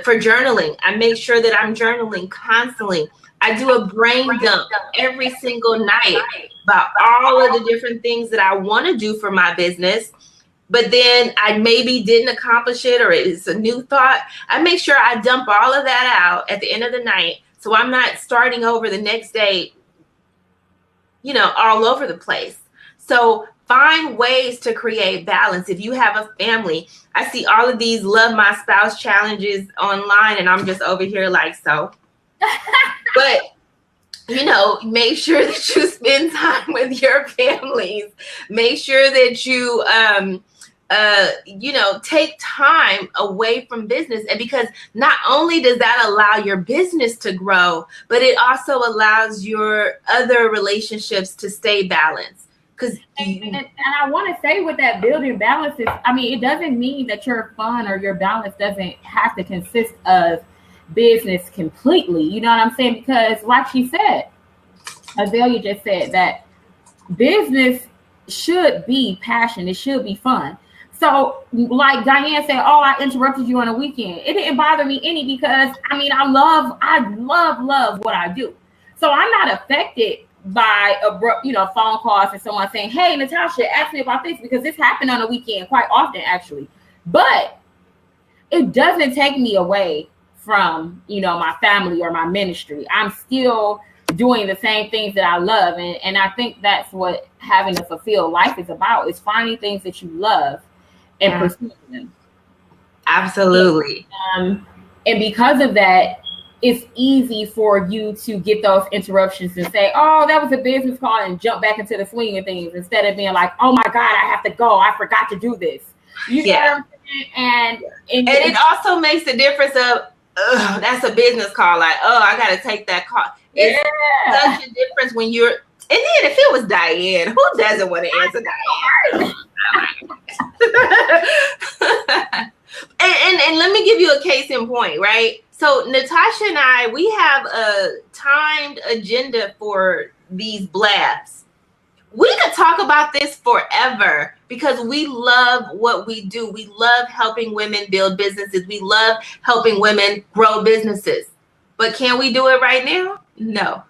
for journaling. I make sure that I'm journaling constantly. I do a brain dump every single night about all of the different things that I want to do for my business, but then I maybe didn't accomplish it or it's a new thought. I make sure I dump all of that out at the end of the night so I'm not starting over the next day, you know, all over the place. So find ways to create balance. If you have a family, I see all of these Love My Spouse challenges online and I'm just over here like, so. But, you know, make sure that you spend time with your families. Make sure that you, you know, take time away from business. And because not only does that allow your business to grow, but it also allows your other relationships to stay balanced. And I want to say with that building balance is, I mean, it doesn't mean that your fun or your balance doesn't have to consist of business completely, you know what I'm saying? Because like she said, Azalea just said that business should be passion, it should be fun. So like Diane said, oh, I interrupted you on a weekend. It didn't bother me any because I mean I love what I do. So I'm not affected by abrupt, you know, phone calls and someone saying, hey Natasha, ask me about this, because this happened on a weekend quite often actually. But it doesn't take me away from, you know, my family or my ministry. I'm still doing the same things that I love. And I think that's what having a fulfilled life is about, is finding things that you love and pursuing them. Absolutely. And because of that, it's easy for you to get those interruptions and say, oh, that was a business call, and jump back into the swing of things instead of being like, oh my God, I have to go. I forgot to do this. You know what I'm saying? And it also makes the difference of, that's a business call. Like, oh, I got to take that call. It's such a difference when you're And then if it was Diane, who doesn't want to answer Diane? and let me give you a case in point, right? So Natasha and I, we have a timed agenda for these blabs. We could talk about this forever because we love what we do. We love helping women build businesses. We love helping women grow businesses. But can we do it right now? No.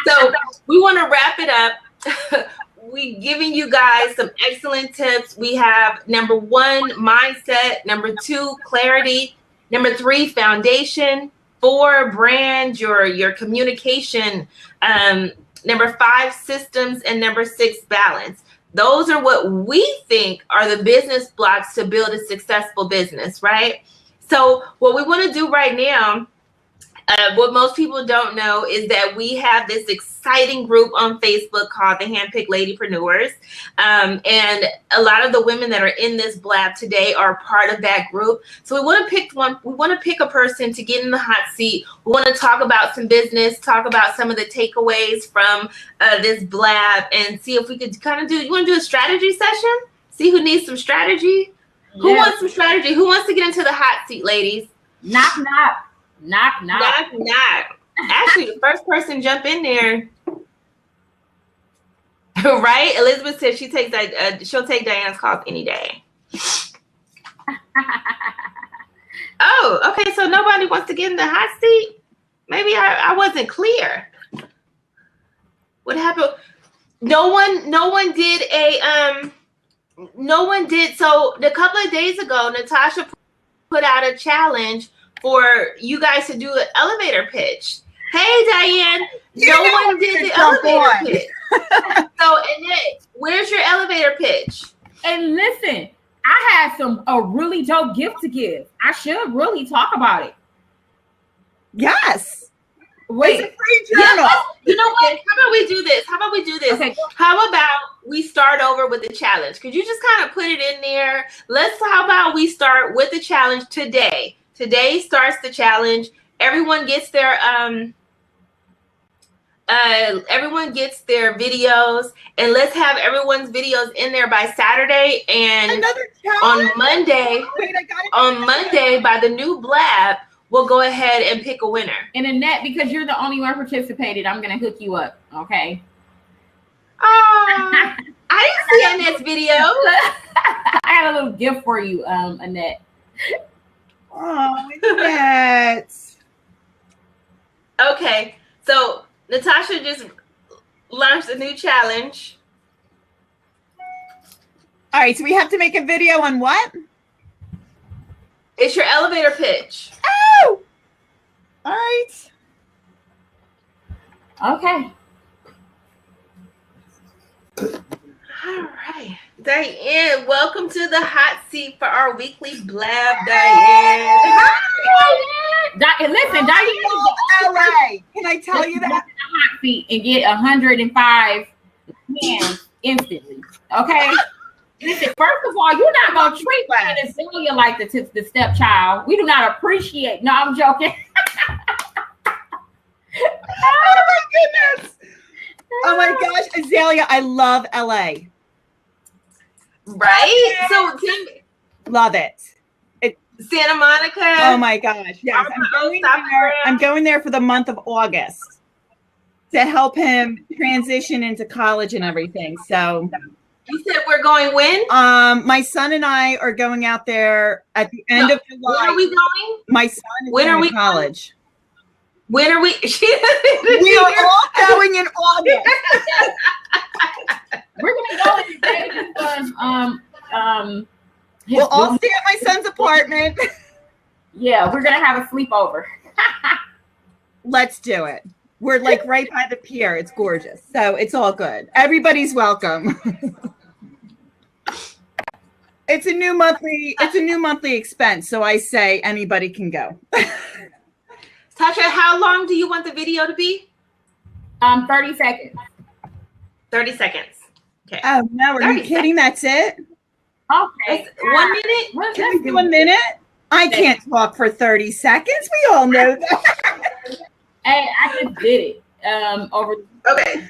So we want to wrap it up. We giving you guys some excellent tips. We have number 1, mindset. Number 2, clarity. Number 3, foundation. 4, brand, your communication. Number 5, systems. And number 6, balance. Those are what we think are the business blocks to build a successful business, right? So what we want to do right now, what most people don't know is that we have this exciting group on Facebook called the HandPicked LadyPrenuers. And a lot of the women that are in this blab today are part of that group. So we want to pick one. We want to pick a person to get in the hot seat. We want to talk about some business, talk about some of the takeaways from this blab, and see if we could kind of do, you want to do a strategy session? See who needs some strategy? Yeah. Who wants some strategy? Who wants to get into the hot seat, ladies? Knock, knock. Knock, knock. Knock, knock. Actually, the first person jump in there. Right? Elizabeth said she'll take Diana's calls any day. Oh, okay. So nobody wants to get in the hot seat? Maybe I wasn't clear. What happened? No one did. So a couple of days ago, Natasha put out a challenge for you guys to do an elevator pitch. Hey, Diane, no one did the elevator pitch. So, Annette, where's your elevator pitch? And listen, I have a really dope gift to give. I should really talk about it. Yes. Wait. It's a free journal. Yeah, you know what? How about we do this? Okay. How about we start over with the challenge? Could you just kind of put it in there? How about we start with the challenge today? Today starts the challenge. Everyone gets their videos, and let's have everyone's videos in there by Saturday. And on Monday, by the new blab, we'll go ahead and pick a winner. And Annette, because you're the only one participated, I'm gonna hook you up. Okay. I didn't see Annette's video. I got a little gift for you, Annette. Oh, Annette. Okay, so Natasha just launched a new challenge. All right, so we have to make a video on what? It's your elevator pitch. Oh! All right. Okay. All right. Diane, welcome to the hot seat for our weekly blab, Diane. And listen, Diane, LA. Can I tell you that? Hot seat and get 105 hands instantly. Okay. Listen, first of all, you're not gonna treat me and Celia like the stepchild. We do not appreciate. No, I'm joking. Oh my goodness. Oh my gosh, Azalea, I love LA. Right? So love it. Santa Monica. Oh my gosh. Yes. I'm going there for the month of August to help him transition into college and everything. So you said we're going when? My son and I are going out there at the end of July. When are we going? My son is going to college. When are we? We are all going in August. We're gonna go in Vegas. We'll all stay at my son's apartment. Yeah, we're gonna have a sleepover. Let's do it. We're like right by the pier. It's gorgeous. So it's all good. Everybody's welcome. It's a new monthly expense. So I say anybody can go. Tasha, how long do you want the video to be? 30 seconds. 30 seconds. Okay. Oh no, are you kidding? That's it? Okay. 1 minute? Can we do a minute? I can't talk for 30 seconds. We all know that. Hey, I just did it. over. Okay.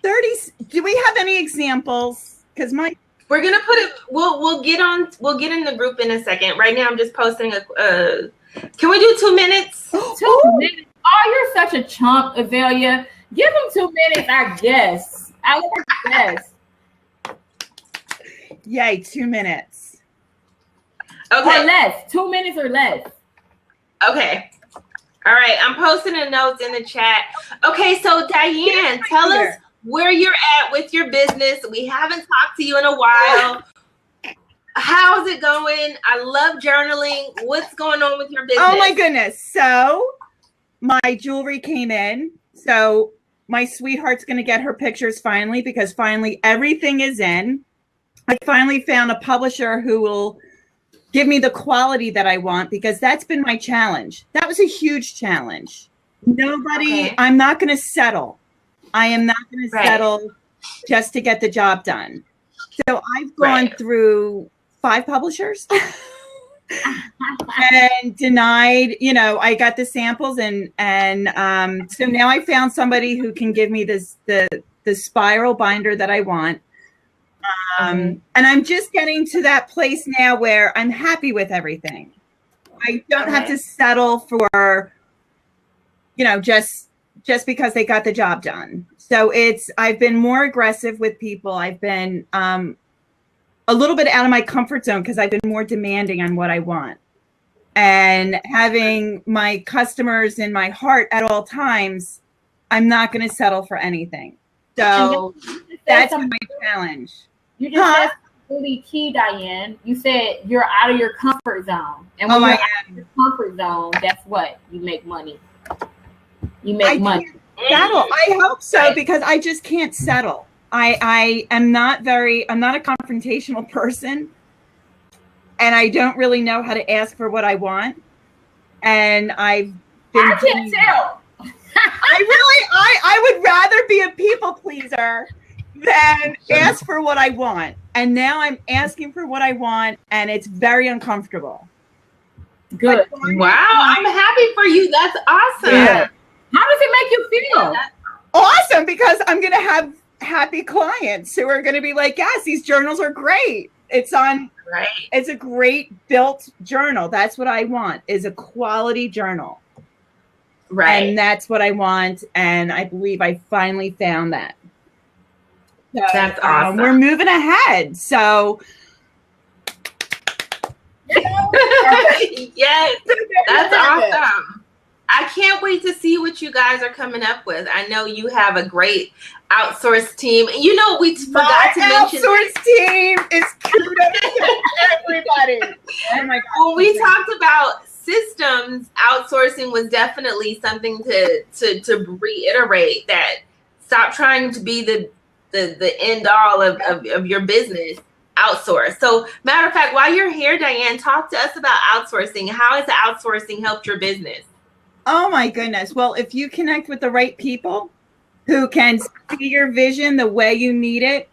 30. Do we have any examples? Because we're gonna put it. We'll get in the group in a second. Right now, I'm just posting a. Can we do 2 minutes? 2 minutes. Oh, you're such a chump, Azalea. Give them 2 minutes, I guess. I would guess. Yay, 2 minutes. Okay. Or less. 2 minutes or less. Okay. All right. I'm posting the notes in the chat. Okay, so Diane, tell us where you're at with your business. We haven't talked to you in a while. How's it going? I love journaling. What's going on with your business? Oh my goodness. So my jewelry came in. So my sweetheart's going to get her pictures finally, because finally everything is in. I finally found a publisher who will give me the quality that I want, because that's been my challenge. That was a huge challenge. I'm not going to settle. I am not going to settle just to get the job done. So I've gone through 5 publishers and denied, I got the samples and so now I found somebody who can give me the spiral binder that I want. And I'm just getting to that place now where I'm happy with everything. I don't have to settle for, just because they got the job done. So I've been more aggressive with people. I've been a little bit out of my comfort zone, because I've been more demanding on what I want. And having my customers in my heart at all times, I'm not going to settle for anything. So that's my challenge. You just said really key, Diane. You said you're out of your comfort zone. And when you're out of your comfort zone, that's what? You make money. You make money. I hope so, because I just can't settle. I'm not a confrontational person, and I don't really know how to ask for what I want. And I can't tell. I would rather be a people pleaser than ask for what I want. And now I'm asking for what I want, and it's very uncomfortable. Good. Wow, I'm happy for you. That's awesome. Yeah. How does it make you feel? Awesome, because I'm going to have happy clients who are going to be like, yes, these journals are great. It's a great built journal. That's what I want, is a quality journal. Right. And that's what I want. And I believe I finally found that. So, that's awesome. We're moving ahead. So yes, that's awesome. I can't wait to see what you guys are coming up with. I know you have a great outsourced team. We forgot to mention outsourced team is kudos to everybody. Oh my God. When we talked about systems, outsourcing was definitely something to reiterate, that stop trying to be the end all of your business. Outsource. So matter of fact, while you're here, Diane, talk to us about outsourcing. How has outsourcing helped your business? Oh my goodness. Well, if you connect with the right people who can see your vision the way you need it,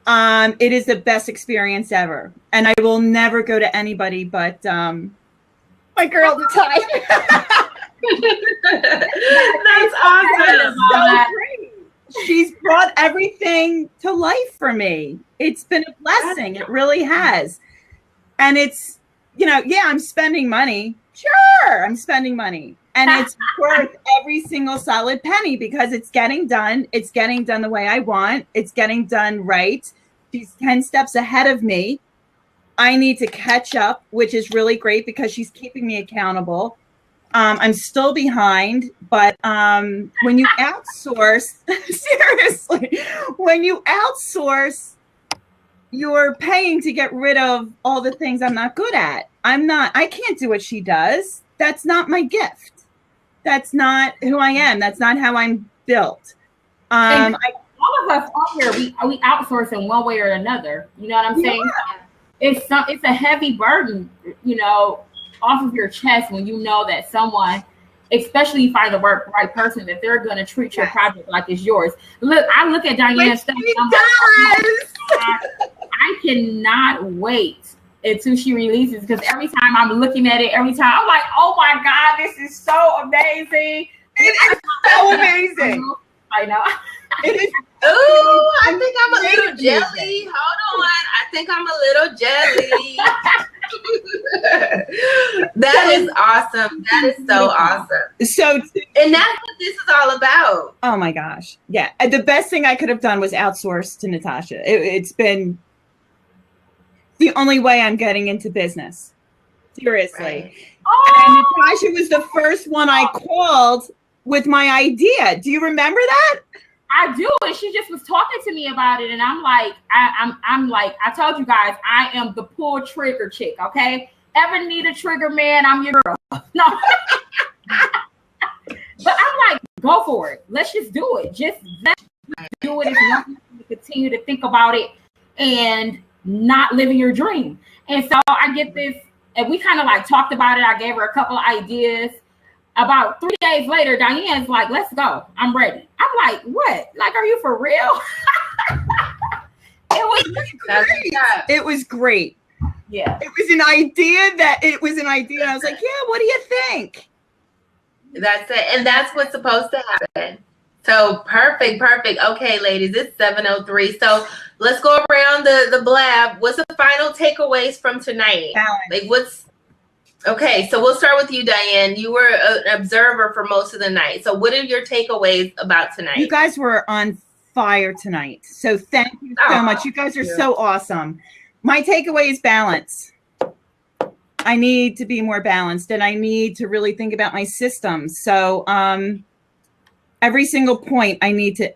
it is the best experience ever. And I will never go to anybody but my girl, Natasha. That's awesome. So great. She's brought everything to life for me. It's been a blessing. It really has. And it's, I'm spending money. Sure, I'm spending money. And it's worth every single solid penny, because it's getting done. It's getting done the way I want. It's getting done right. She's 10 steps ahead of me. I need to catch up, which is really great, because she's keeping me accountable. I'm still behind, but when you outsource, seriously, when you outsource, you're paying to get rid of all the things I'm not good at. I can't do what she does. That's not my gift. That's not who I am. That's not how I'm built. All of us on here, we outsource in one way or another. You know what I'm saying? Yeah. It's a heavy burden, off of your chest when you know that someone, especially you find the right person, that they're going to treat your project like it's yours. I look at Diane's stuff. I cannot wait until she releases, because every time I'm looking at it, I'm like, oh my God, this is so amazing. It is so amazing. I know. It is. Oh, I think I'm a little jelly. Hold on. I think I'm a little jelly. That is awesome. That is so awesome. So, and that's what this is all about. Oh my gosh. Yeah. The best thing I could have done was outsource to Natasha. It's been the only way I'm getting into business. Seriously. Right. And Natasha was the first one I called with my idea. Do you remember that? I do, and she just was talking to me about it, and I'm like, I'm like, I told you guys, I am the pull trigger chick. Okay, ever need a trigger man? I'm your girl. No, but I'm like, go for it. Let's just do it. Just let's do it. If you want to continue to think about it and not living your dream. And so I get this, and we kind of like talked about it. I gave her a couple of ideas. About 3 days later, Diane's like, let's go. I'm ready. I'm like, what? Like, are you for real? It was great. It was great. Yeah. It was an idea and I was like, yeah, what do you think? That's it. And that's what's supposed to happen. So perfect. Okay, ladies, it's 7:03. So let's go around the blab. What's the final takeaways from tonight? Balance. Okay, so we'll start with you, Diane. You were an observer for most of the night. So what are your takeaways about tonight? You guys were on fire tonight. So thank you so much. You guys are so awesome. My takeaway is balance. I need to be more balanced, and I need to really think about my systems. So every single point I need to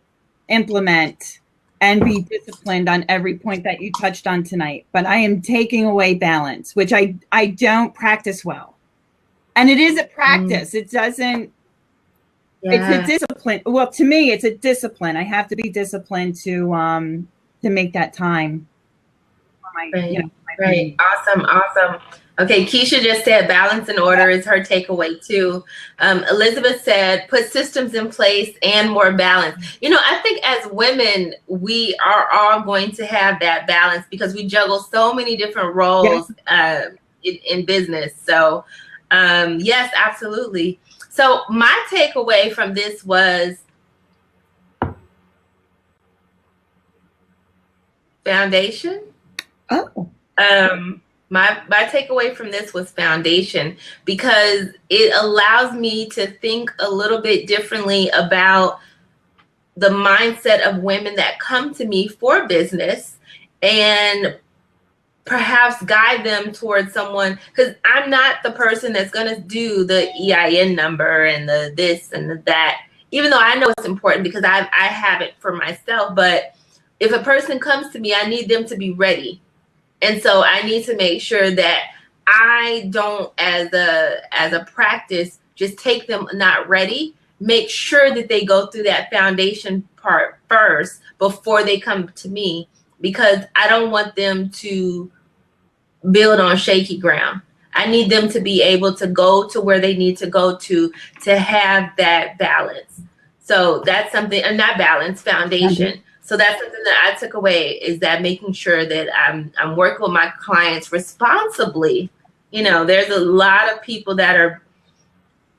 implement and be disciplined on every point that you touched on tonight. But I am taking away balance, which I don't practice well. And it is a practice. It doesn't, it's a discipline. Well, to me, it's a discipline. I have to be disciplined to make that time. Right. Awesome. Okay, Keisha just said balance and order is her takeaway too. Elizabeth said put systems in place and more balance. You know, I think as women, we are all going to have that balance because we juggle so many different roles in business. So yes, absolutely. So my takeaway from this was foundation. My takeaway from this was foundation, because it allows me to think a little bit differently about the mindset of women that come to me for business and perhaps guide them towards someone, because I'm not the person that's going to do the EIN number and the this and the that, even though I know it's important because I have it for myself. But if a person comes to me, I need them to be ready. And so I need to make sure that I don't, as a practice, just take them not ready. Make sure that they go through that foundation part first before they come to me, because I don't want them to build on shaky ground. I need them to be able to go to where they need to go to have that balance. So that's something, and not balance, foundation. So that's something that I took away, is that making sure that I'm working with my clients responsibly. You know, there's a lot of people that are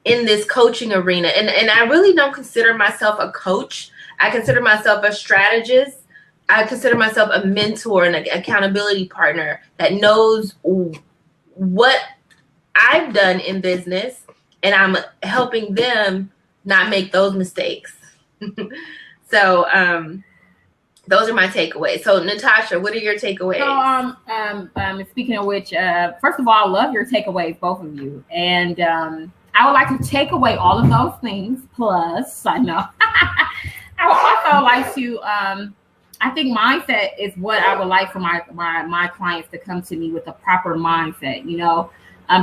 in this coaching arena, and I really don't consider myself a coach. I consider myself a strategist. I consider myself a mentor and an accountability partner that knows what I've done in business, and I'm helping them not make those mistakes. So, those are my takeaways. So, Natasha, what are your takeaways? So, speaking of which, first of all, I love your takeaways, both of you. And I would like to take away all of those things. Plus, I know, I would also like to, I think mindset is what I would like for my clients to come to me with a proper mindset. You know,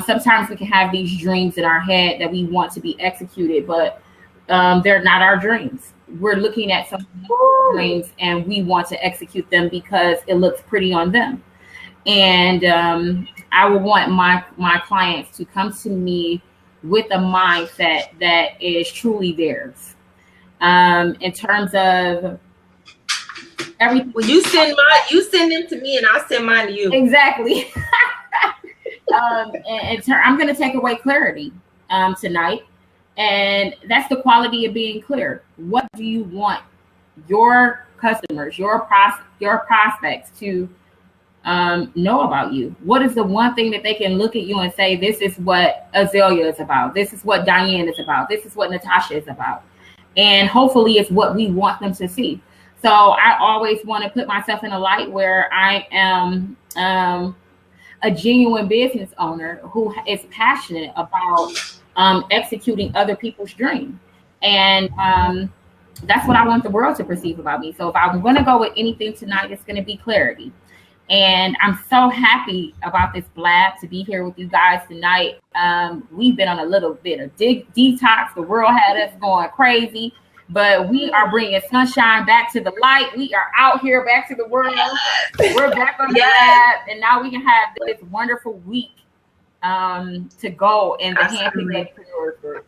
sometimes we can have these dreams in our head that we want to be executed, but they're not our dreams. We're looking at some dreams and we want to execute them because it looks pretty on them. And I would want my clients to come to me with a mindset that is truly theirs. In terms of everything. Well, you send them to me and I'll send mine to you. Exactly. I'm going to take away clarity tonight. And that's the quality of being clear. What do you want your customers, your prospects to know about you? What is the one thing that they can look at you and say, this is what Azalea is about. This is what Diane is about. This is what Natasha is about. And hopefully it's what we want them to see. So I always want to put myself in a light where I am a genuine business owner who is passionate about executing other people's dream. And that's what I want the world to perceive about me. So if I'm going to go with anything tonight, it's going to be clarity. And I'm so happy about this blab to be here with you guys tonight. We've been on a little bit of detox. The world had us going crazy, but we are bringing sunshine back to the light. We are out here back to the world. We're back on the lab, and now we can have this wonderful week to go in the HandPicked LadyPrenuers group.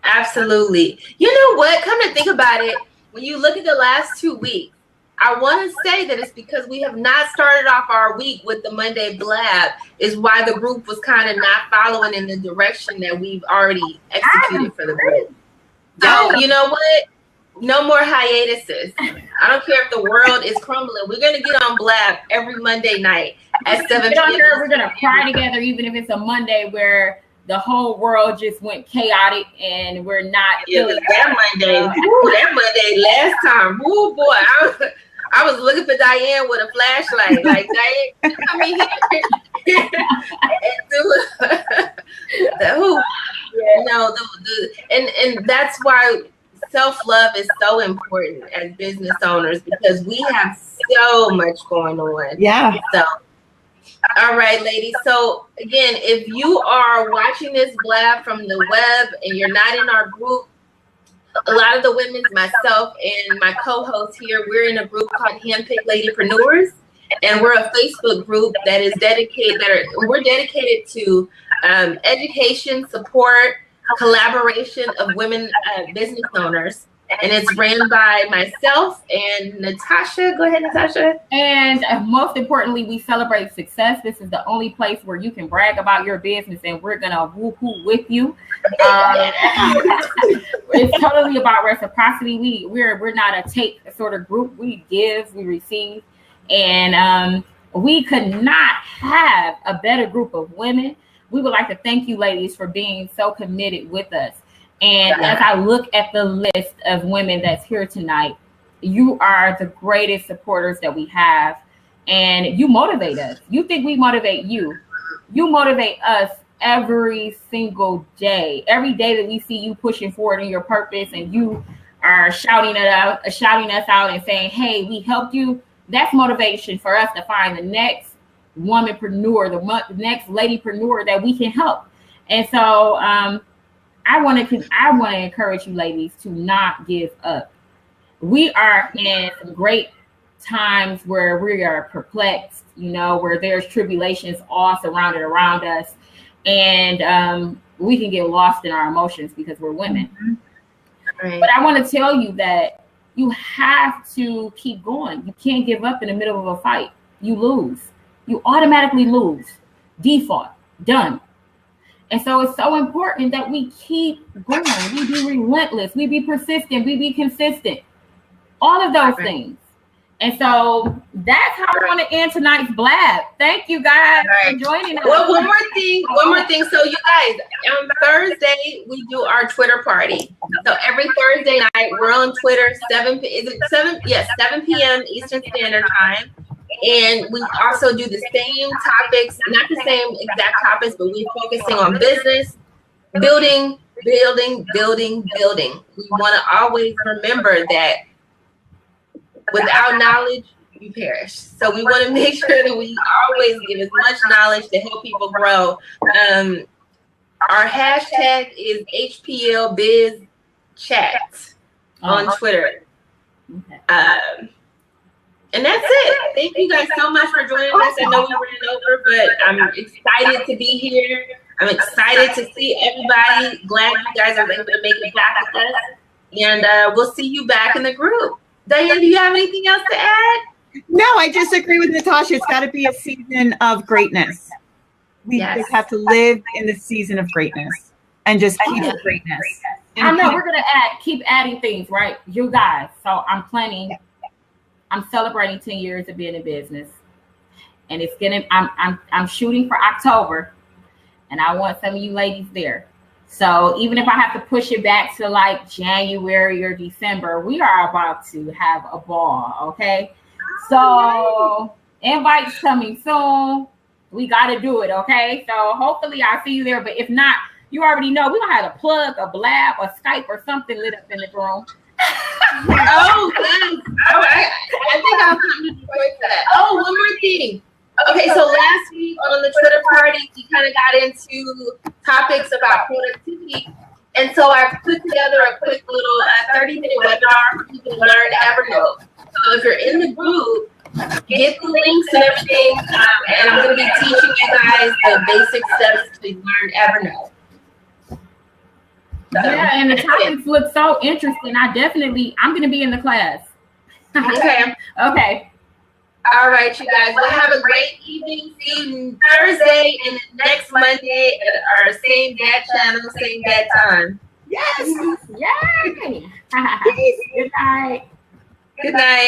Absolutely. You know what? Come to think about it, when you look at the last 2 weeks, I want to say that it's because we have not started off our week with the Monday blab, is why the group was kind of not following in the direction that we've already executed for the group. So you know what? No more hiatuses. I don't care if the world is crumbling. We're going to get on blab every Monday night at 7 p.m. We're going to cry together, even if it's a Monday where the whole world just went chaotic and we're not feeling that Monday. That Monday last time. Ooh, boy. I was looking for Diane with a flashlight. Like, Diane, come in here and do the hoop. You know, and that's why self-love is so important as business owners, because we have so much going on. Yeah. So, all right, ladies. So again, if you are watching this blab from the web and you're not in our group, a lot of the women, myself and my co-host here, we're in a group called HandPicked LadyPrenuers, and we're a Facebook group that is dedicated. We're dedicated to education, support, collaboration of women business owners, and it's ran by myself and Natasha. Go ahead, Natasha. And most importantly, we celebrate success. This is the only place where you can brag about your business, and we're gonna woo-hoo with you. It's totally about reciprocity. We're not a take sort of group. We give, we receive, and we could not have a better group of women. We would like to thank you, ladies, for being so committed with us. And as I look at the list of women that's here tonight, you are the greatest supporters that we have, and you motivate us. You think we motivate you. You motivate us every single day. Every day that we see you pushing forward in your purpose and you are shouting us out and saying, hey, we helped you. That's motivation for us to find the next womanpreneur, the next ladypreneur that we can help. And so I want to encourage you ladies to not give up. We are in some great times where we are perplexed, you know, where there's tribulations all surrounded around us. And we can get lost in our emotions because we're women. Mm-hmm. Right. But I want to tell you that you have to keep going. You can't give up in the middle of a fight. You lose. You automatically lose. Default. Done. And so it's so important that we keep going. We be relentless. We be persistent. We be consistent. All of those things. And so that's how I want to end tonight's blab. Thank you guys for joining us. Well, one more thing. So you guys, on Thursday, we do our Twitter party. So every Thursday night, we're on Twitter, 7 p.m. Eastern Standard Time. And we also do the same topics, not the same exact topics, but we're focusing on business, building. We want to always remember that without knowledge, you perish. So we want to make sure that we always give as much knowledge to help people grow. Our hashtag is HPLBizChat on Twitter. And that's it. Thank you guys so much for joining us. I know we ran over, but I'm excited to be here. I'm excited to see everybody. Glad you guys are able to make it back with us. And we'll see you back in the group. Diane, do you have anything else to add? No, I disagree with Natasha. It's got to be a season of greatness. We just have to live in the season of greatness. and just keep the greatness. I know we're gonna keep adding things, right? You guys. So I'm celebrating 10 years of being in business. And I'm shooting for October, and I want some of you ladies there. So even if I have to push it back to like January or December, we are about to have a ball, okay? So invites coming soon. We got to do it, okay? So hopefully I'll see you there. But if not, you already know we're going to have a plug, a blab, a Skype, or something lit up in the room. Oh, good. All right. I think I'll come to Detroit for that. Oh, one more thing. Okay, so last week on the Twitter party, we kind of got into topics about productivity. And so I put together a quick little 30-minute webinar for people to learn Evernote. So if you're in the group, get the links and everything. And I'm going to be teaching you guys the basic steps to learn Evernote. Yeah, and the topics look so interesting. I'm going to be in the class. Okay. Okay. All right, you guys. Well, have a great evening. See you Thursday and next Monday at our same bad channel, same bad time. Yes. Yay. Good night. Good night.